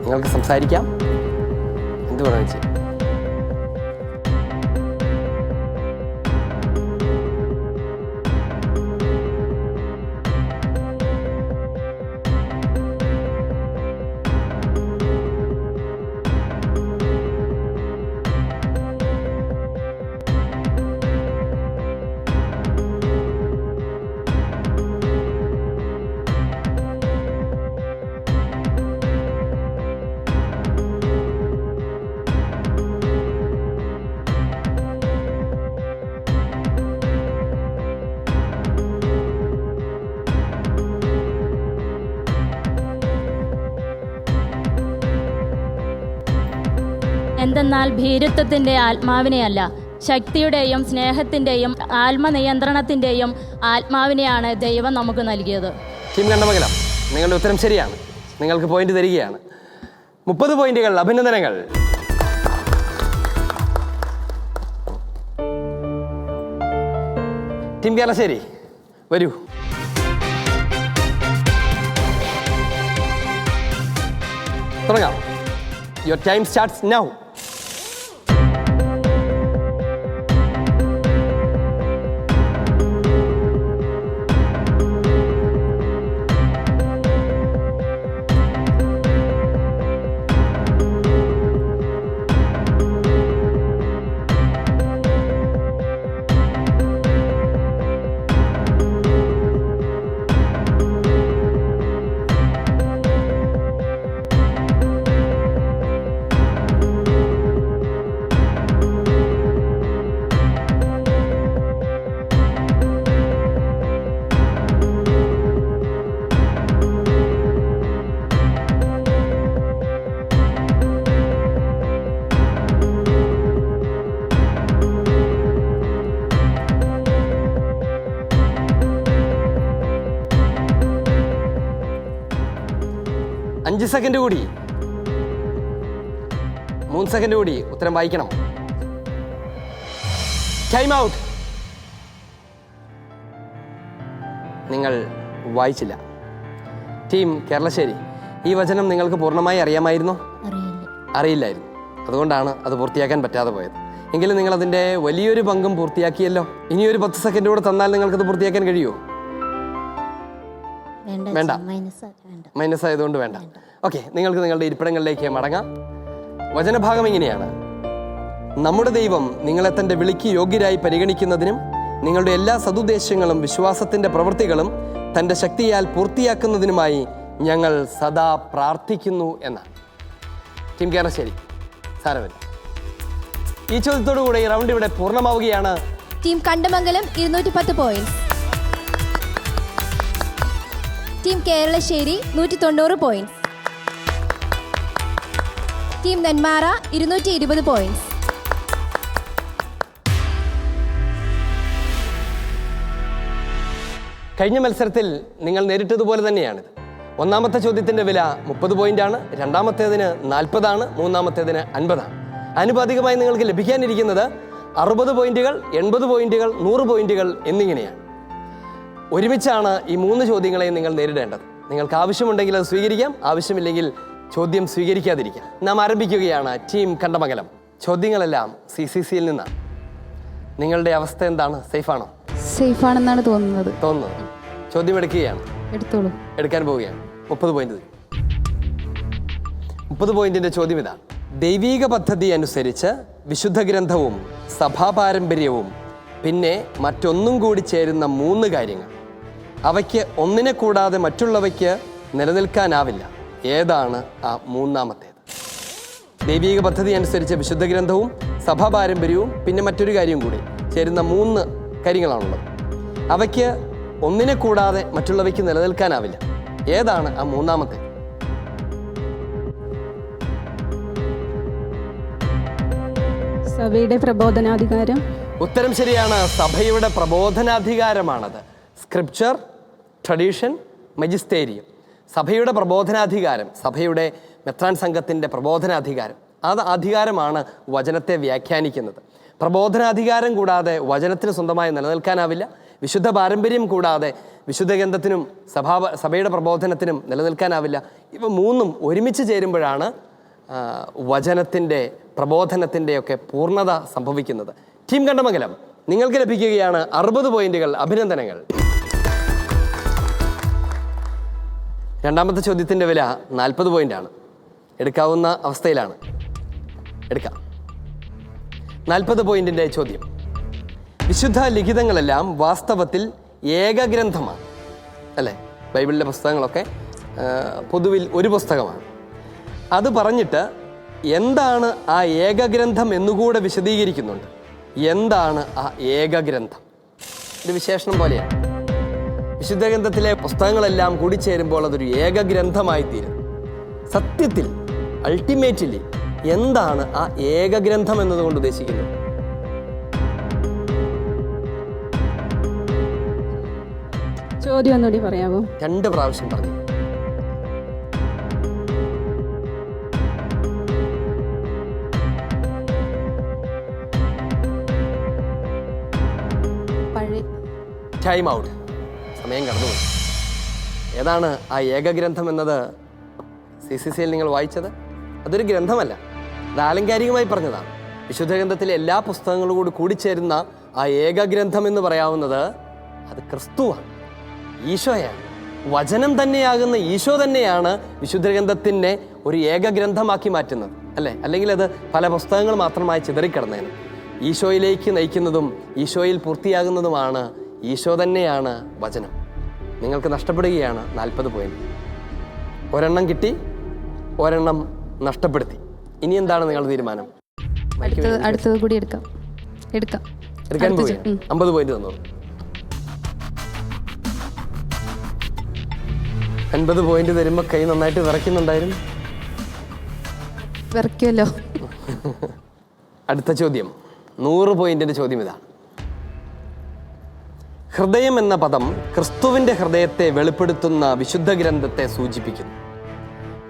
നിങ്ങൾക്ക് സംസാരിക്കാം, എന്ത് വേണമെന്ന് വെച്ചാൽ. എന്തെന്നാൽ ഭീരുത്വത്തിൻ്റെ ആത്മാവിനെയല്ല, ശക്തിയുടെയും സ്നേഹത്തിൻ്റെയും ആത്മനിയന്ത്രണത്തിൻ്റെയും ആത്മാവിനെയാണ് ദൈവം നമുക്ക് നൽകിയത്. ടീം കണ്ണമംഗലം, നിങ്ങളുടെ ഉത്തരം ശരിയാണ്. നിങ്ങൾക്ക് പോയിന്റ് തരികയാണ്. 30 പോയിന്റുകൾ. അഭിനന്ദനങ്ങൾ. ടീം കേരളശ്ശേരി, വരൂ. തുടങ്ങാം. Your time starts now. അഞ്ച് സെക്കൻഡ് കൂടി, 3 സെക്കൻഡ് കൂടി. ഉത്തരം വായിക്കണം. Time out. നിങ്ങൾ വായിച്ചില്ല. ടീം കേരളശ്ശേരി, ഈ വചനം നിങ്ങൾക്ക് പൂർണ്ണമായി അറിയാമായിരുന്നോ? അറിയില്ലായിരുന്നു. അതുകൊണ്ടാണ് അത് പൂർത്തിയാക്കാൻ പറ്റാതെ പോയത്. എങ്കിലും നിങ്ങൾ അതിൻ്റെ വലിയൊരു പങ്കും പൂർത്തിയാക്കിയല്ലോ. ഇനിയൊരു 10 സെക്കൻഡ് കൂടെ തന്നാൽ നിങ്ങൾക്കത് പൂർത്തിയാക്കാൻ കഴിയുമോ? വേണ്ട, മൈനസ് ആയതുകൊണ്ട് വേണ്ട. ഓക്കെ, നിങ്ങൾക്ക് നിങ്ങളുടെ ഇരിപ്പിടങ്ങളിലേക്ക് മടങ്ങാം. വചനഭാഗം ഇങ്ങനെയാണ്: നമ്മുടെ ദൈവം നിങ്ങളെ തൻ്റെ വിളിക്ക് യോഗ്യരായി പരിഗണിക്കുന്നതിനും നിങ്ങളുടെ എല്ലാ സതുദ്ദേശങ്ങളും വിശ്വാസത്തിൻ്റെ പ്രവൃത്തികളും തൻ്റെ ശക്തിയാൽ പൂർത്തിയാക്കുന്നതിനുമായി ഞങ്ങൾ സദാ പ്രാർത്ഥിക്കുന്നു എന്നാണ്. ടീം കേരളശ്ശേരി, സാരമില്ല. ഈ ചോദ്യത്തോടു കൂടെ ഈ റൗണ്ട് ഇവിടെ പൂർണ്ണമാവുകയാണ്. Team Kandamangalam 210 points, team Keralassery 190 points, team Nenmara 220 points. കഴിഞ്ഞ മത്സരത്തിൽ നിങ്ങൾ നേരിട്ടതുപോലെ തന്നെയാണിത്. ഒന്നാമത്തെ ചോദ്യത്തിൻ്റെ വില 30 പോയിന്റാണ്, രണ്ടാമത്തേതിന് 40 ആണ്, മൂന്നാമത്തേതിന് 50 ആണ്. ആനുപാതികമായി നിങ്ങൾക്ക് ലഭിക്കാനിരിക്കുന്നത് 60 പോയിന്റുകൾ, 80 പോയിന്റുകൾ, 100 പോയിന്റുകൾ എന്നിങ്ങനെയാണ്. ഒരുമിച്ചാണ് ഈ 3 ചോദ്യങ്ങളെയും നിങ്ങൾ നേരിടേണ്ടത്. നിങ്ങൾക്ക് ആവശ്യമുണ്ടെങ്കിൽ അത് സ്വീകരിക്കാം, ആവശ്യമില്ലെങ്കിൽ ചോദ്യം സ്വീകരിക്കാതിരിക്കാം. നാം ആരംഭിക്കുകയാണ്. ടീം കണ്ടമംഗലം, ചോദ്യങ്ങളെല്ലാം CCCയിൽ നിന്നാണ്. നിങ്ങളുടെ അവസ്ഥ എന്താണ്? സേഫാണോ? സേഫാണെന്നാണ് തോന്നുന്നത്. ചോദ്യം എടുക്കുകയാണ്. എടുത്തോളൂ. എടുക്കാൻ പോവുകയാണ്. 30 പോയിന്റ്. 30 പോയിന്റിന്റെ ചോദ്യം ഇതാണ്: ദൈവീക പദ്ധതി അനുസരിച്ച് വിശുദ്ധ ഗ്രന്ഥവും സഭാപാരമ്പര്യവും പിന്നെ മറ്റൊന്നും കൂടി ചേരുന്ന 3 കാര്യങ്ങൾ. അവയ്ക്ക് ഒന്നിനെ കൂടാതെ മറ്റുള്ളവയ്ക്ക് നിലനിൽക്കാനാവില്ല. ഏതാണ് ആ മൂന്നാമത്തേത്? ദൈവീക പദ്ധതി അനുസരിച്ച് വിശുദ്ധ ഗ്രന്ഥവും സഭാപാരമ്പര്യവും പിന്നെ മറ്റൊരു കാര്യം കൂടി ചേരുന്ന 3 കാര്യങ്ങളാണുള്ളത്. അവയ്ക്ക് ഒന്നിനെ കൂടാതെ മറ്റുള്ളവയ്ക്ക് നിലനിൽക്കാനാവില്ല. ഏതാണ് ആ മൂന്നാമത്തെ? സഭയുടെ പ്രബോധനാധികാരം. ഉത്തരം ശരിയാണ്. സഭയുടെ പ്രബോധനാധികാരമാണത്. Scripture, tradition, മജിസ്തേരിയം. സഭയുടെ പ്രബോധനാധികാരം, സഭയുടെ മെത്രാൻ സംഘത്തിൻ്റെ പ്രബോധനാധികാരം. അത് അധികാരമാണ് വചനത്തെ വ്യാഖ്യാനിക്കുന്നത്. പ്രബോധനാധികാരം കൂടാതെ വചനത്തിന് സ്വന്തമായി നിലനിൽക്കാനാവില്ല. വിശുദ്ധ പാരമ്പര്യം കൂടാതെ വിശുദ്ധ ഗ്രന്ഥത്തിനും സഭയുടെ പ്രബോധനത്തിനും നിലനിൽക്കാനാവില്ല. ഇവ 3ഉം ഒരുമിച്ച് ചേരുമ്പോഴാണ് വചനത്തിൻ്റെ പ്രബോധനത്തിൻ്റെയൊക്കെ പൂർണ്ണത സംഭവിക്കുന്നത്. ടീം കണ്ടമംഗലം, നിങ്ങൾക്ക് ലഭിക്കുകയാണ് 60 പോയിന്റുകൾ. അഭിനന്ദനങ്ങൾ. രണ്ടാമത്തെ ചോദ്യത്തിൻ്റെ വില 40 പോയിന്റാണ്. എടുക്കാവുന്ന അവസ്ഥയിലാണ്. എടുക്കാം. 40 പോയിന്റിൻ്റെ ചോദ്യം: വിശുദ്ധ ലിഖിതങ്ങളെല്ലാം വാസ്തവത്തിൽ ഏകഗ്രന്ഥമാണ്, അല്ലേ? ബൈബിളിലെ പുസ്തകങ്ങളൊക്കെ പൊതുവിൽ ഒരു പുസ്തകമാണ്. അത് പറഞ്ഞിട്ട് എന്താണ് ആ ഏകഗ്രന്ഥം എന്നുകൂടെ വിശദീകരിക്കുന്നുണ്ട്. എന്താണ് ആ ഏകഗ്രന്ഥം? ഒരു വിശേഷണം പോലെയാണ്. വിശുദ്ധ ഗ്രന്ഥത്തിലെ പുസ്തകങ്ങളെല്ലാം കൂടിച്ചേരുമ്പോൾ അതൊരു ഏകഗ്രന്ഥമായി തീരും. സത്യത്തിൽ അൾട്ടിമേറ്റ്ലി എന്താണ് ആ ഏകഗ്രന്ഥം എന്നതുകൊണ്ട് ഉദ്ദേശിക്കുന്നത്? ചോദ്യം ഒന്നുകൂടി പറയാമോ? 2 പ്രാവശ്യം പറഞ്ഞു. Time out. സമയം കടന്നുപോയി. ഏതാണ് ആ ഏകഗ്രന്ഥം എന്നത്? CCCയിൽ നിങ്ങൾ വായിച്ചത് അതൊരു ഗ്രന്ഥമല്ല, അത് ആലങ്കാരികമായി പറഞ്ഞതാണ്. വിശുദ്ധ ഗ്രന്ഥത്തിലെ എല്ലാ പുസ്തകങ്ങളും കൂടി കൂടിച്ചേരുന്ന ആ ഏകഗ്രന്ഥം എന്ന് പറയാവുന്നത് അത് ക്രിസ്തുവാണ്, ഈശോയാണ്. വചനം തന്നെയാകുന്ന ഈശോ തന്നെയാണ് വിശുദ്ധ ഗ്രന്ഥത്തിനെ ഒരു ഏകഗ്രന്ഥമാക്കി മാറ്റുന്നത്, അല്ലേ? അല്ലെങ്കിൽ അത് പല പുസ്തകങ്ങൾ മാത്രമായി ചിതറിക്കിടന്നേനെ. ഈശോയിലേക്ക് നയിക്കുന്നതും ഈശോയിൽ പൂർത്തിയാകുന്നതുമാണ് ഈശോ തന്നെയാണ് വചനം. നിങ്ങൾക്ക് നഷ്ടപ്പെടുകയാണ് 40 പോയിന്റ്. ഒരെണ്ണം കിട്ടി, ഒരെണ്ണം നഷ്ടപ്പെടുത്തി. ഇനി എന്താണ് നിങ്ങളുടെ തീരുമാനം? അടുത്തത് കൂടി എടുക്കാൻ പോയി. 50 പോയിന്റ് തന്നോളൂ. 50 പോയിന്റ് തരുമ്പോൾ കൈ നന്നായിട്ട് വിറയ്ക്കുന്നുണ്ടായിരുന്നു. വിറയ്ക്കുമല്ലോ. അടുത്ത ചോദ്യം 100 പോയിന്റിന്റെ ചോദ്യം ഇതാണ്. ഹൃദയം എന്ന പദം ക്രിസ്തുവിൻ്റെ ഹൃദയത്തെ വെളിപ്പെടുത്തുന്ന വിശുദ്ധ ഗ്രന്ഥത്തെ സൂചിപ്പിക്കുന്നു.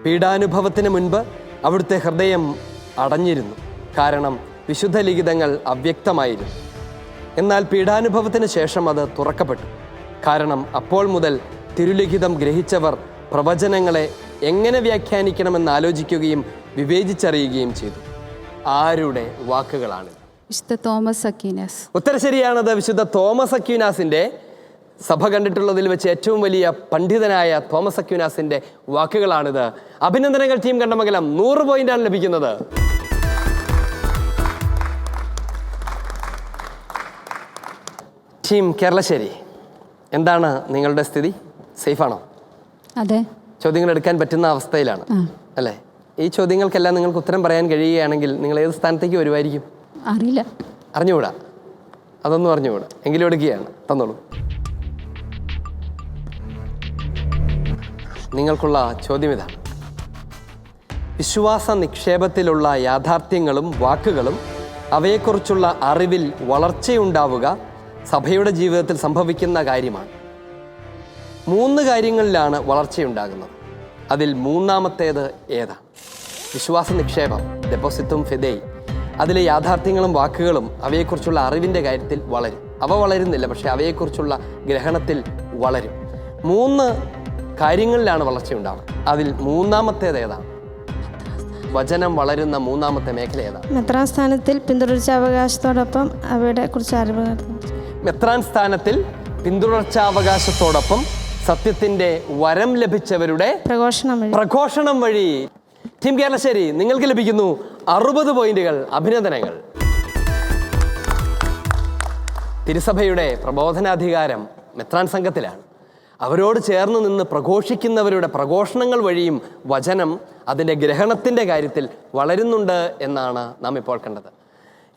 പീഡാനുഭവത്തിന് മുൻപ് അവിടുത്തെ ഹൃദയം അടഞ്ഞിരുന്നു, കാരണം വിശുദ്ധ ലിഖിതങ്ങൾ അവ്യക്തമായിരുന്നു. എന്നാൽ പീഡാനുഭവത്തിന് ശേഷം അത് തുറക്കപ്പെട്ടു, കാരണം അപ്പോൾ മുതൽ തിരുലിഖിതം ഗ്രഹിച്ചവർ പ്രവചനങ്ങളെ എങ്ങനെ വ്യാഖ്യാനിക്കണമെന്ന് ആലോചിക്കുകയും വിവേചിച്ചറിയുകയും ചെയ്തു. ആരുടെ വാക്കുകളാണ്? വിശുദ്ധ തോമസ് അക്വീനാസ്. ഉത്തരം ശരിയാണത്. വിശുദ്ധ തോമസ് അക്വീനാസിൻ്റെ, സഭ കണ്ടിട്ടുള്ളതിൽ വെച്ച് ഏറ്റവും വലിയ പണ്ഡിതനായ തോമസ് അക്വീനാസിൻ്റെ വാക്കുകളാണിത്. അഭിനന്ദനങ്ങൾ ടീം കണ്ടമംഗലം. 100 പോയിന്റാണ് ലഭിക്കുന്നത്. ടീം കേരളശ്ശേരി, എന്താണ് നിങ്ങളുടെ സ്ഥിതി? സേഫാണോ? അതെ. ചോദ്യങ്ങൾ എടുക്കാൻ പറ്റുന്ന അവസ്ഥയിലാണ് അല്ലേ? ഈ ചോദ്യങ്ങൾക്കെല്ലാം നിങ്ങൾക്ക് ഉത്തരം പറയാൻ കഴിയുകയാണെങ്കിൽ നിങ്ങൾ ഏത് സ്ഥാനത്തേക്ക് വരുമായിരിക്കും? അറിയില്ല. അറിഞ്ഞുകൂടാ? അതൊന്നും അറിഞ്ഞുകൂടാ. എങ്കിലും എടുക്കുകയാണ്. തന്നോളൂ. നിങ്ങൾക്കുള്ള ചോദ്യം ഇതാണ്. വിശ്വാസ നിക്ഷേപത്തിലുള്ള യാഥാർത്ഥ്യങ്ങളും വാക്കുകളും അവയെക്കുറിച്ചുള്ള അറിവിൽ വളർച്ചയുണ്ടാവുക സഭയുടെ ജീവിതത്തിൽ സംഭവിക്കുന്ന കാര്യമാണ്. 3 കാര്യങ്ങളിലാണ് വളർച്ചയുണ്ടാകുന്നത്. അതിൽ മൂന്നാമത്തേത് ഏതാണ്? വിശ്വാസ നിക്ഷേപം, ഡെപ്പോസിറ്റും ഫിദേയ്, അതിലെ യാഥാർത്ഥ്യങ്ങളും വാക്കുകളും അവയെക്കുറിച്ചുള്ള അറിവിൻ്റെ കാര്യത്തിൽ വളരും. അവ വളരുന്നില്ല, പക്ഷേ അവയെക്കുറിച്ചുള്ള ഗ്രഹണത്തിൽ വളരും. 3 കാര്യങ്ങളിലാണ് വളർച്ചയുണ്ടാവുക. അതിൽ മൂന്നാമത്തേത് ഏതാണ്? വചനം വളരുന്ന മൂന്നാമത്തെ മേഖല ഏതാണ്? മെത്രാൻ സ്ഥാനത്തിൽ പിന്തുടർച്ചാവകാശത്തോടൊപ്പം അവയുടെ കുറിച്ച് അറിവ്. മെത്രാൻ സ്ഥാനത്തിൽ പിന്തുടർച്ചാവകാശത്തോടൊപ്പം സത്യത്തിന്റെ വരം ലഭിച്ചവരുടെ പ്രഘോഷണം വഴി. ടീം കേരളശ്ശേരി, നിങ്ങൾക്ക് ലഭിക്കുന്നു 60 പോയിന്റുകൾ. അഭിനന്ദനങ്ങൾ. തിരുസഭയുടെ പ്രബോധനാധികാരം മെത്രാൻ സംഘത്തിലാണ്. അവരോട് ചേർന്ന് നിന്ന് പ്രഘോഷിക്കുന്നവരുടെ പ്രഘോഷണങ്ങൾ വഴിയും വചനം അതിൻ്റെ ഗ്രഹണത്തിൻ്റെ കാര്യത്തിൽ വളരുന്നുണ്ട് എന്നാണ് നാം ഇപ്പോൾ കണ്ടത്.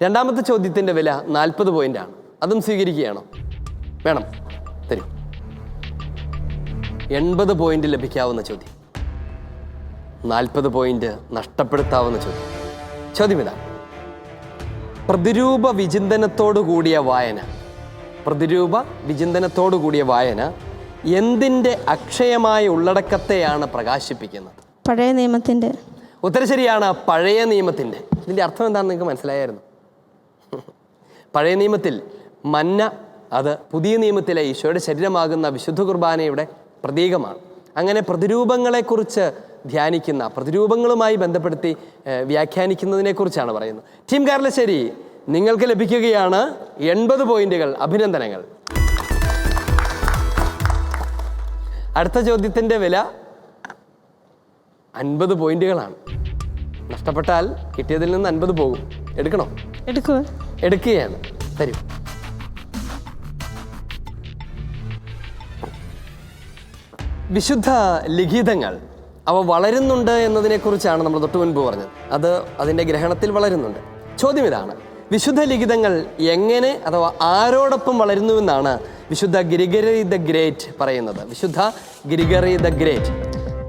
രണ്ടാമത്തെ ചോദ്യത്തിൻ്റെ വില 40 പോയിന്റാണ്. അതും സ്വീകരിക്കുകയാണോ? വേണം, തരൂ. 80 പോയിന്റ് ലഭിക്കാവുന്ന ചോദ്യം, 40 പോയിന്റ് നഷ്ടപ്പെടുത്താവുന്ന ചോദ്യം. ചോദ്യം ഇതാണ്. പ്രതിരൂപ വിചിന്തനത്തോടു കൂടിയ വായന എന്തിൻ്റെ അക്ഷയമായ ഉള്ളടക്കത്തെയാണ് പ്രകാശിപ്പിക്കുന്നത്? പഴയ നിയമത്തിൻ്റെ. ഉത്തരം ശരിയാണ്, പഴയ നിയമത്തിൻ്റെ. ഇതിൻ്റെ അർത്ഥം എന്താണെന്ന് നിങ്ങൾക്ക് മനസ്സിലായിരുന്നു? പഴയ നിയമത്തിൽ മന്ന, അത് പുതിയ നിയമത്തിലെ ഈശോയുടെ ശരീരമാകുന്ന വിശുദ്ധ കുർബാനയുടെ പ്രതീകമാണ്. അങ്ങനെ പ്രതിരൂപങ്ങളെക്കുറിച്ച് ധ്യാനിക്കുന്ന, പ്രതിരൂപങ്ങളുമായി ബന്ധപ്പെടുത്തി വ്യാഖ്യാനിക്കുന്നതിനെക്കുറിച്ചാണ് പറയുന്നത്. ടീം കേരളശ്ശേരി, നിങ്ങൾക്ക് ലഭിക്കുകയാണ് 80 പോയിന്റുകൾ. അഭിനന്ദനങ്ങൾ. അടുത്ത ചോദ്യത്തിൻ്റെ വില 50 പോയിന്റുകളാണ്. നഷ്ടപ്പെട്ടാൽ കിട്ടിയതിൽ നിന്ന് 50 പോകും. എടുക്കണോ? എടുക്കുകയാണ്. തരൂ. വിശുദ്ധ ലിഖിതങ്ങൾ അവ വളരുന്നുണ്ട് എന്നതിനെക്കുറിച്ചാണ് നമ്മൾ തൊട്ടു മുൻപ് പറഞ്ഞത്. അത് അതിൻ്റെ ഗ്രഹണത്തിൽ വളരുന്നുണ്ട്. ചോദ്യം ഇതാണ്. വിശുദ്ധ ലിഖിതങ്ങൾ എങ്ങനെ അഥവാ ആരോടൊപ്പം വളരുന്നുവെന്നാണ് വിശുദ്ധ ഗ്രിഗറി ദ ഗ്രേറ്റ് പറയുന്നത്. വിശുദ്ധ ഗ്രിഗറി ദ ഗ്രേറ്റ്.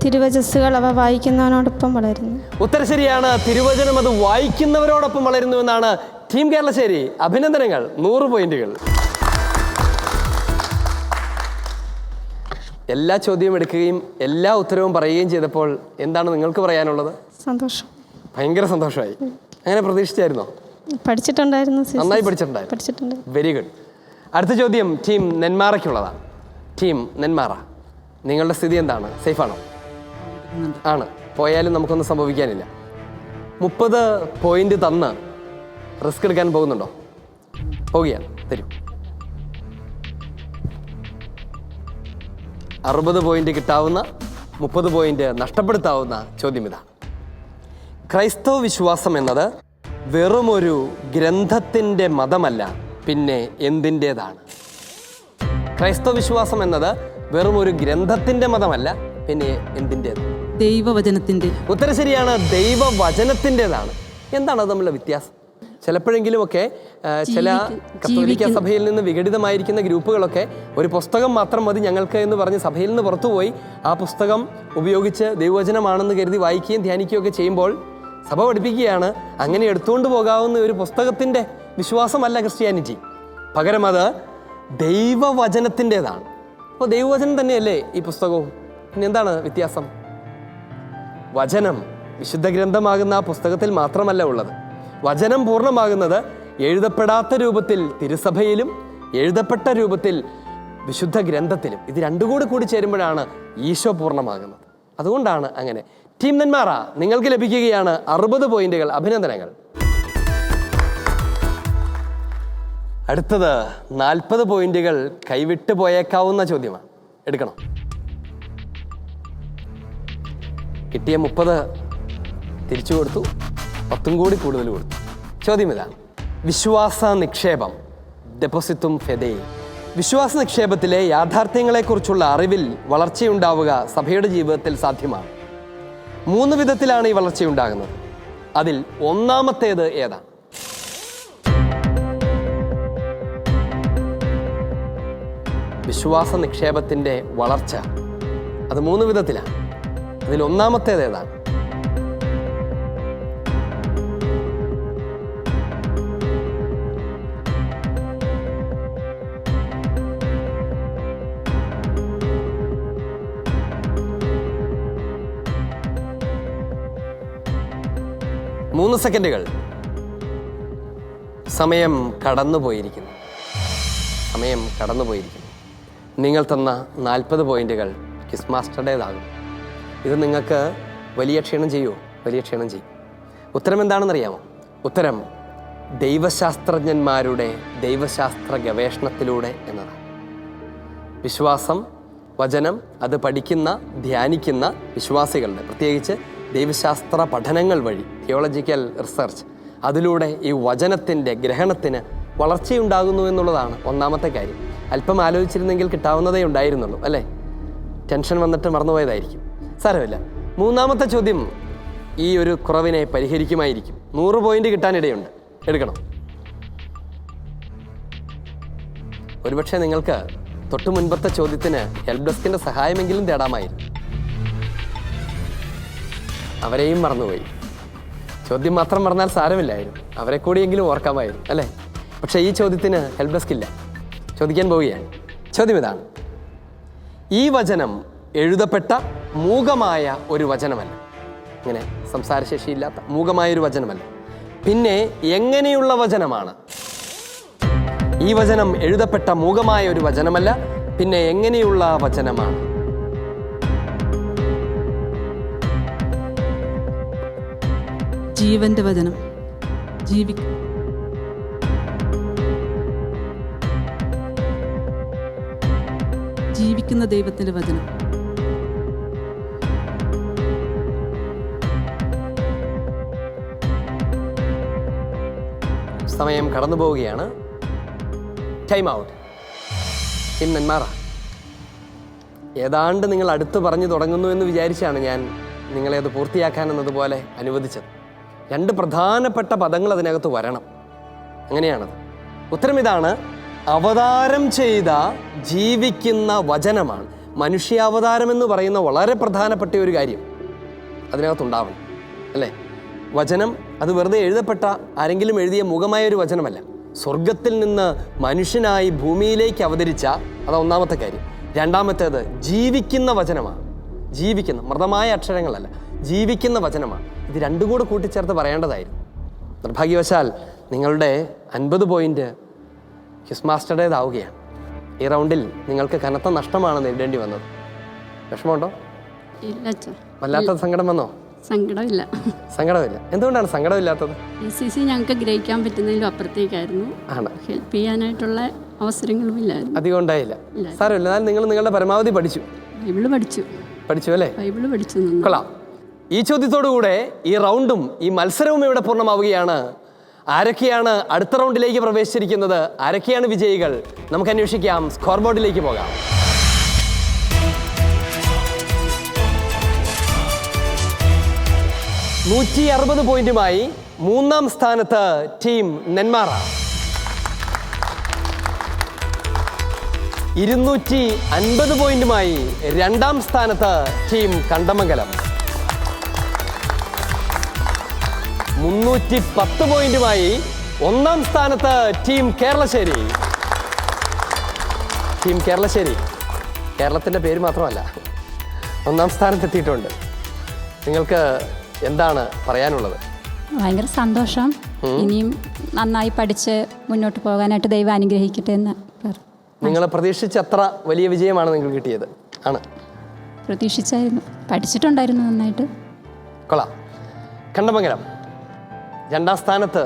തിരുവചസ്സുകൾ അവ വായിക്കുന്നവനോടൊപ്പം വളരുന്നു. ഉത്തരം ശരിയാണ്. തിരുവചനം അത് വായിക്കുന്നവരോടൊപ്പം വളരുന്നുവെന്നാണ്. ടീം കേരളശ്ശേരി, അഭിനന്ദനങ്ങൾ. 100 പോയിന്റുകൾ. എല്ലാ ചോദ്യവും എടുക്കുകയും എല്ലാ ഉത്തരവും പറയുകയും ചെയ്തപ്പോൾ എന്താണ് നിങ്ങൾക്ക് പറയാനുള്ളത്? സന്തോഷം. ഭയങ്കര സന്തോഷമായി. അങ്ങനെ പ്രതീക്ഷിച്ചായിരുന്നോ? പഠിച്ചിട്ടുണ്ടായിരുന്നു. നന്നായി പഠിച്ചിട്ടുണ്ടായിരുന്നു. Very good. അടുത്ത ചോദ്യം ടീം നെന്മാറയ്ക്കുള്ളതാണ്. ടീം നെന്മാറ, നിങ്ങളുടെ സ്ഥിതി എന്താണ്? സേഫാണോ? ആണ്. പോയാലും നമുക്കൊന്നും സംഭവിക്കാനില്ല. 30 പോയിന്റ് തന്ന് റിസ്ക് എടുക്കാൻ പോകുന്നുണ്ടോ? പോവുകയാണ്. തരൂ. 60 പോയിന്റ് കിട്ടാവുന്ന, 30 പോയിന്റ് നഷ്ടപ്പെടുത്താവുന്ന ചോദ്യം ഇതാണ്. ക്രൈസ്തവ വിശ്വാസം എന്നത് വെറുമൊരു ഗ്രന്ഥത്തിൻ്റെ മതമല്ല, പിന്നെ എന്തിൻ്റേതാണ്? ക്രൈസ്തവ വിശ്വാസം എന്നത് വെറും ഒരു ഗ്രന്ഥത്തിൻ്റെ മതമല്ല, പിന്നെ എന്തിൻ്റേതാണ്? ദൈവവചനത്തിൻ്റെ. ഉത്തരം ശരിയാണ്, ദൈവവചനത്തിൻ്റെതാണ്. എന്താണ് അത് തമ്മിലുള്ള വ്യത്യാസം? ചിലപ്പോഴെങ്കിലുമൊക്കെ ചില കത്തോലിക്ക സഭയിൽ നിന്ന് വിഘടിതമായിരിക്കുന്ന ഗ്രൂപ്പുകളൊക്കെ ഒരു പുസ്തകം മാത്രം മതി ഞങ്ങൾക്ക് എന്ന് പറഞ്ഞ് സഭയിൽ നിന്ന് പുറത്തുപോയി ആ പുസ്തകം ഉപയോഗിച്ച് ദൈവവചനമാണെന്ന് കരുതി വായിക്കുകയും ധ്യാനിക്കുകയും ഒക്കെ ചെയ്യുമ്പോൾ സഭ പഠിപ്പിക്കുകയാണ്, അങ്ങനെ എടുത്തുകൊണ്ട് പോകാവുന്ന ഒരു പുസ്തകത്തിൻ്റെ വിശ്വാസമല്ല ക്രിസ്ത്യാനിറ്റി. പകരം അത് ദൈവവചനത്തിൻ്റെതാണ്. അപ്പോൾ ദൈവവചനം തന്നെയല്ലേ ഈ പുസ്തകവും? പിന്നെ എന്താണ് വ്യത്യാസം? വചനം വിശുദ്ധ ഗ്രന്ഥമാകുന്ന ആ പുസ്തകത്തിൽ മാത്രമല്ല ഉള്ളത്. വചനം പൂർണ്ണമാകുന്നത് എഴുതപ്പെടാത്ത രൂപത്തിൽ തിരുസഭയിലും എഴുതപ്പെട്ട രൂപത്തിൽ വിശുദ്ധ ഗ്രന്ഥത്തിലും. ഇത് രണ്ടും കൂടി ചേരുമ്പോഴാണ് ഈശോ പൂർണ്ണമാകുന്നത്. അതുകൊണ്ടാണ് അങ്ങനെ. ടീം നെന്മാറ, നിങ്ങൾക്ക് ലഭിക്കുകയാണ് 60 പോയിന്റുകൾ. അഭിനന്ദനങ്ങൾ. അടുത്തത് 40 പോയിന്റുകൾ കൈവിട്ട് പോയേക്കാവുന്ന ചോദ്യമാണ്. എടുക്കണം. കിട്ടിയ 30 തിരിച്ചു കൊടുത്തു, 10 കൂടി കൂടുതൽ കൊടുത്തു. ചോദ്യം ഇതാണ്: വിശ്വാസ നിക്ഷേപം, ഡെപ്പോസിറ്റും ഫെദേ. വിശ്വാസ നിക്ഷേപത്തിലെ യാഥാർത്ഥ്യങ്ങളെക്കുറിച്ചുള്ള അറിവിൽ വളർച്ചയുണ്ടാവുക സഭയുടെ ജീവിതത്തിൽ സാധ്യമാണ്. 3 വിധത്തിലാണ് ഈ വളർച്ചയുണ്ടാകുന്നത്. അതിൽ ഒന്നാമത്തേത് ഏതാണ്? വിശ്വാസ നിക്ഷേപത്തിൻ്റെ വളർച്ച അത് 3 വിധത്തിലാണ്. അതിൽ ഒന്നാമത്തേത് ഏതാണ്? മൂന്ന് സെക്കൻഡുകൾ. സമയം കടന്നുപോയിരിക്കുന്നു. നിങ്ങൾ തന്ന 40 പോയിന്റുകൾ ക്വിസ് മാസ്റ്ററുടേതാകും. ഇത് നിങ്ങൾക്ക് വലിയ ക്ഷീണം ചെയ്യുമോ? വലിയ ക്ഷീണം ചെയ്യും. ഉത്തരം എന്താണെന്നറിയാമോ? ഉത്തരം ദൈവശാസ്ത്രജ്ഞന്മാരുടെ ദൈവശാസ്ത്ര ഗവേഷണത്തിലൂടെ എന്നതാണ്. വിശ്വാസം, വചനം അത് പഠിക്കുന്ന, ധ്യാനിക്കുന്ന വിശ്വാസികളുടെ, പ്രത്യേകിച്ച് ദൈവശാസ്ത്ര പഠനങ്ങൾ വഴി, തിയോളജിക്കൽ റിസർച്ച്, അതിലൂടെ ഈ വചനത്തിൻ്റെ ഗ്രഹണത്തിന് വളർച്ചയുണ്ടാകുന്നു എന്നുള്ളതാണ് ഒന്നാമത്തെ കാര്യം. അല്പം ആലോചിച്ചിരുന്നെങ്കിൽ കിട്ടാവുന്നതേ ഉണ്ടായിരുന്നുള്ളൂ, അല്ലേ? ടെൻഷൻ വന്നിട്ട് മറന്നുപോയതായിരിക്കും. സാരമില്ല. മൂന്നാമത്തെ ചോദ്യം ഈ ഒരു കുറവിനെ പരിഹരിക്കുമായിരിക്കും. 100 പോയിന്റ് കിട്ടാനിടയുണ്ട്. എടുക്കണം. ഒരുപക്ഷെ നിങ്ങൾക്ക് തൊട്ടു മുൻപത്തെ ചോദ്യത്തിന് ഹെൽപ്പ് ഡെസ്കിൻ്റെ സഹായമെങ്കിലും തേടാമായിരുന്നു. അവരെയും മറന്നുപോയി. ചോദ്യം മാത്രം മറന്നാൽ സാരമില്ലായിരുന്നു, അവരെ കൂടിയെങ്കിലും ഓർക്കാമായിരുന്നു, അല്ലേ? പക്ഷേ ഈ ചോദ്യത്തിന് ഹെൽപ്പ് ഡെസ്ക് ഇല്ല. ചോദിക്കാൻ പോവുകയാണ്. ചോദ്യം ഇതാണ്: ഈ വചനം എഴുതപ്പെട്ട മൂകമായ ഒരു വചനമല്ല. ഇങ്ങനെ സംസാരശേഷിയില്ലാത്ത മൂകമായൊരു വചനമല്ല. പിന്നെ എങ്ങനെയുള്ള വചനമാണ്? ഈ വചനം എഴുതപ്പെട്ട മൂകമായ ഒരു വചനമല്ല, പിന്നെ എങ്ങനെയുള്ള വചനമാണ്? ജീവന്റെ വചനം, ജീവിക്കുന്ന ദൈവത്തിന്റെ വചനം. സമയം കടന്നു പോവുകയാണ്. Time out. ടീം നെന്മാറ, ഏതാണ്ട് നിങ്ങൾ അടുത്ത് പറഞ്ഞു തുടങ്ങുന്നു എന്ന് വിചാരിച്ചാണ് ഞാൻ നിങ്ങളെ അത് പൂർത്തിയാക്കാൻ എന്നതുപോലെ അനുവദിച്ചത്. 2 പ്രധാനപ്പെട്ട പദങ്ങൾ അതിനകത്ത് വരണം. അങ്ങനെയാണത്. ഉത്തരം ഇതാണ്: അവതാരം ചെയ്ത ജീവിക്കുന്ന വചനമാണ്. മനുഷ്യാവതാരം എന്ന് പറയുന്ന വളരെ പ്രധാനപ്പെട്ട ഒരു കാര്യം അതിനകത്തുണ്ടാവണം, അല്ലേ? വചനം അത് വെറുതെ എഴുതപ്പെട്ട ആരെങ്കിലും എഴുതിയ മുഖമായ ഒരു വചനമല്ല. സ്വർഗത്തിൽ നിന്ന് മനുഷ്യനായി ഭൂമിയിലേക്ക് അവതരിച്ച, അത് ഒന്നാമത്തെ കാര്യം. രണ്ടാമത്തേത് ജീവിക്കുന്ന വചനമാണ്. ജീവിക്കുന്ന, മൃതമായ അക്ഷരങ്ങളല്ല, ജീവിക്കുന്ന വചനമാണ്. ഇത് രണ്ടും കൂടെ കൂട്ടിച്ചേർത്ത് പറയേണ്ടതായിരുന്നു. നിർഭാഗ്യവശാൽ നിങ്ങളുടെ 50 പോയിന്റ് ക്വിസ് മാസ്റ്ററുടേതാവുകയാണ്. ഈ റൗണ്ടിൽ നിങ്ങൾക്ക് കനത്ത നഷ്ടമാണ് നേരിടേണ്ടി വന്നത്. വിഷമമുണ്ടോ? വല്ലാത്ത സങ്കടം വന്നോ? സങ്കടമില്ല. എന്തുകൊണ്ടാണ് സങ്കടമില്ലാത്തത്? ECC ഞങ്ങൾക്ക് ഗ്രഹിക്കാൻ പറ്റുന്നതിലും അപ്പുറത്തേക്കായിരുന്നു. ഹെൽപ്പ് ചെയ്യാനായിട്ടുള്ള അവസരങ്ങളും ഇല്ലായിരുന്നു. അധികം ഉണ്ടായില്ല. സാരമില്ല. എന്നാൽ നിങ്ങൾ നിങ്ങളുടെ പരമാവധി പഠിച്ചു. പഠിച്ചു അല്ലേ? ബൈബിള് പഠിച്ചു. കൊള്ളാം. ഈ ചോദ്യത്തോടുകൂടെ ഈ റൗണ്ടും ഈ മത്സരവും ഇവിടെ പൂർണ്ണമാവുകയാണ്. ആരൊക്കെയാണ് അടുത്ത റൗണ്ടിലേക്ക് പ്രവേശിച്ചിരിക്കുന്നത്? ആരൊക്കെയാണ് വിജയികൾ? നമുക്ക് അന്വേഷിക്കാം. സ്കോർ ബോർഡിലേക്ക് പോകാം. 160 പോയിന്റുമായി 3-ാം സ്ഥാനത്ത് ടീം നെന്മാറ. 250 പോയിന്റുമായി 2-ാം സ്ഥാനത്ത് ടീം കണ്ടമംഗലം. 310 പോയിന്റുമായി 1-ാം സ്ഥാനത്ത് ടീം കേരളശ്ശേരി. കേരളത്തിൻ്റെ പേര് മാത്രമല്ല, 1-ാം സ്ഥാനത്തെത്തിയിട്ടുണ്ട്. നിങ്ങൾക്ക് എന്താണ് പറയാനുള്ളത്? ഭയങ്കര സന്തോഷം. ഇനിയും നന്നായി പഠിച്ച് മുന്നോട്ട് പോകാനായിട്ട് ദൈവം അനുഗ്രഹിക്കട്ടെ എന്ന്. നിങ്ങൾ പ്രതീക്ഷിച്ച അത്ര വലിയ വിജയമാണ് നിങ്ങൾക്ക് കിട്ടിയത്? ആണ്. പ്രതീക്ഷിച്ചായിരുന്നു, പഠിച്ചിട്ടുണ്ടായിരുന്നു നന്നായിട്ട്. കൊള്ളാം. കണ്ടമംഗലം 2-ാം സ്ഥാനത്ത്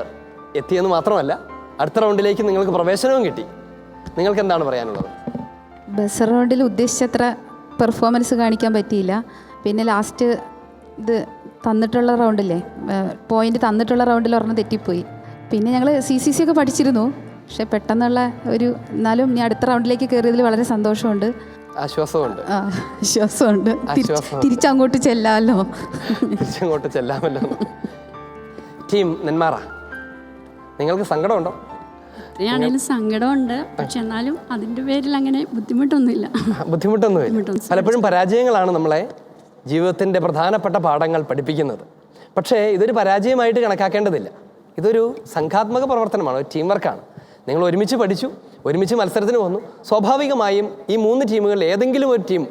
എത്തിയെന്ന് മാത്രമല്ല അടുത്ത റൗണ്ടിലേക്ക് നിങ്ങൾക്ക് പ്രവേശനവും കിട്ടി. നിങ്ങൾക്ക് എന്താണ് പറയാനുള്ളത്? ബസർ റൗണ്ടിൽ ഉദ്ദേശിച്ചത്ര പെർഫോമൻസ് കാണിക്കാൻ പറ്റിയില്ല. പിന്നെ ലാസ്റ്റ് ഇത് തന്നിട്ടുള്ള റൗണ്ടില്ലേ, പോയിന്റ് തന്നിട്ടുള്ള റൗണ്ടിൽ ഒരെണ്ണം തെറ്റിപ്പോയി. പിന്നെ ഞങ്ങൾ CCC ഒക്കെ പഠിച്ചിരുന്നു. പക്ഷെ പെട്ടെന്നുള്ള ഒരു, എന്നാലും ഇനി അടുത്ത റൗണ്ടിലേക്ക് കയറിയതിൽ വളരെ സന്തോഷമുണ്ട്, ആശ്വാസമുണ്ട്. ആശ്വാസമുണ്ട്. തിരിച്ചങ്ങോട്ട് ചെല്ലാമല്ലോ. തിരിച്ചങ്ങോട്ട് ചെല്ലാമല്ലോ. ടീം നെന്മാറ, നിങ്ങൾക്ക് സങ്കടമുണ്ടോ? ആണെങ്കിലും സങ്കടമുണ്ട്, പക്ഷെ എന്നാലും അതിൻ്റെ പേരിൽ അങ്ങനെ ബുദ്ധിമുട്ടൊന്നുമില്ല. ബുദ്ധിമുട്ടൊന്നുമില്ല. പലപ്പോഴും പരാജയങ്ങളാണ് നമ്മളെ ജീവിതത്തിൻ്റെ പ്രധാനപ്പെട്ട പാഠങ്ങൾ പഠിപ്പിക്കുന്നത്. പക്ഷേ ഇതൊരു പരാജയമായിട്ട് കണക്കാക്കേണ്ടതില്ല. ഇതൊരു സംഘാത്മക പ്രവർത്തനമാണ്, ഒരു ടീം വർക്കാണ്. നിങ്ങൾ ഒരുമിച്ച് പഠിച്ചു, ഒരുമിച്ച് മത്സരത്തിന് വന്നു. സ്വാഭാവികമായും ഈ 3 ടീമുകളിൽ ഏതെങ്കിലും ഒരു ടീം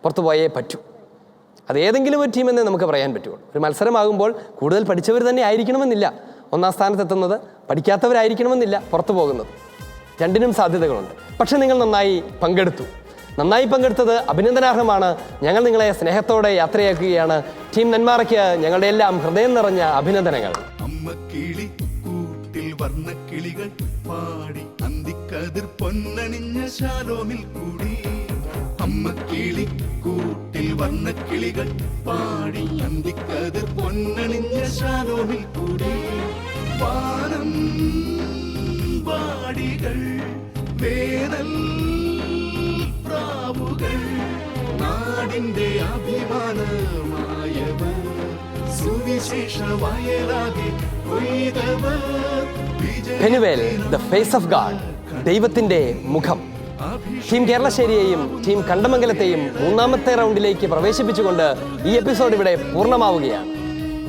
പുറത്തു പോയേ പറ്റൂ. അത് ഏതെങ്കിലും ഒരു ടീമെന്നേ നമുക്ക് പറയാൻ പറ്റുള്ളൂ. ഒരു മത്സരമാകുമ്പോൾ കൂടുതൽ പഠിച്ചവർ തന്നെ ആയിരിക്കണമെന്നില്ല ഒന്നാം സ്ഥാനത്തെത്തുന്നത്, പഠിക്കാത്തവരായിരിക്കണമെന്നില്ല പുറത്തു പോകുന്നത്. രണ്ടിനും സാധ്യതകളുണ്ട്. പക്ഷെ നിങ്ങൾ നന്നായി പങ്കെടുത്തു. നന്നായി പങ്കെടുത്തത് അഭിനന്ദനാർഹമാണ്. ഞങ്ങൾ നിങ്ങളെ സ്നേഹത്തോടെ യാത്രയാക്കുകയാണ്. ടീം നെന്മാറയ്ക്ക് ഞങ്ങളുടെ എല്ലാം ഹൃദയം നിറഞ്ഞ അഭിനന്ദനങ്ങൾ. അമ്മ കിളി കൂട്ടിൽ വർണ്ണക്കിളികൾ പാടി അന്തിക്കതിർ പൊന്നണിഞ്ഞ ശാലോമിൽ കൂടി. അമ്മ കിളി കൂട്ടിൽ വർണ്ണക്കിളികൾ പാടി അന്തിക്കതിർ പൊന്നണിഞ്ഞ ശാലോമിൽ കൂടി. വാനം വാടികൾ വേനൽ പ്രാവുകൾ നാടിന്റെ അഭിമാനമായവർ സുവിശേഷ വയലാകെ കൊയ്തവർ. Penuel, the face of God, ദൈവത്തിൻ്റെ മുഖം. ടീം കേരളശ്ശേരിയെയും ടീം കണ്ടമംഗലത്തെയും 3ാമത്തെ റൗണ്ടിലേക്ക് പ്രവേശിപ്പിച്ചുകൊണ്ട് ഈ എപ്പിസോഡ് ഇവിടെ പൂർണ്ണമാവുകയാണ്.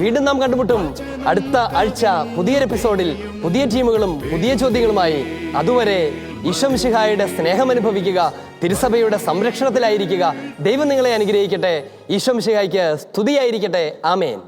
വീണ്ടും നാം കണ്ടുമുട്ടും അടുത്ത ആഴ്ച പുതിയൊരു എപ്പിസോഡിൽ, പുതിയ ടീമുകളും പുതിയ ചോദ്യങ്ങളുമായി. അതുവരെ ഈശോ മിശിഹായുടെ സ്നേഹം അനുഭവിക്കുക, തിരുസഭയുടെ സംരക്ഷണത്തിലായിരിക്കുക. ദൈവം നിങ്ങളെ അനുഗ്രഹിക്കട്ടെ. ഈശോ മിശിഹായ്ക്ക് സ്തുതിയായിരിക്കട്ടെ. ആമേൻ.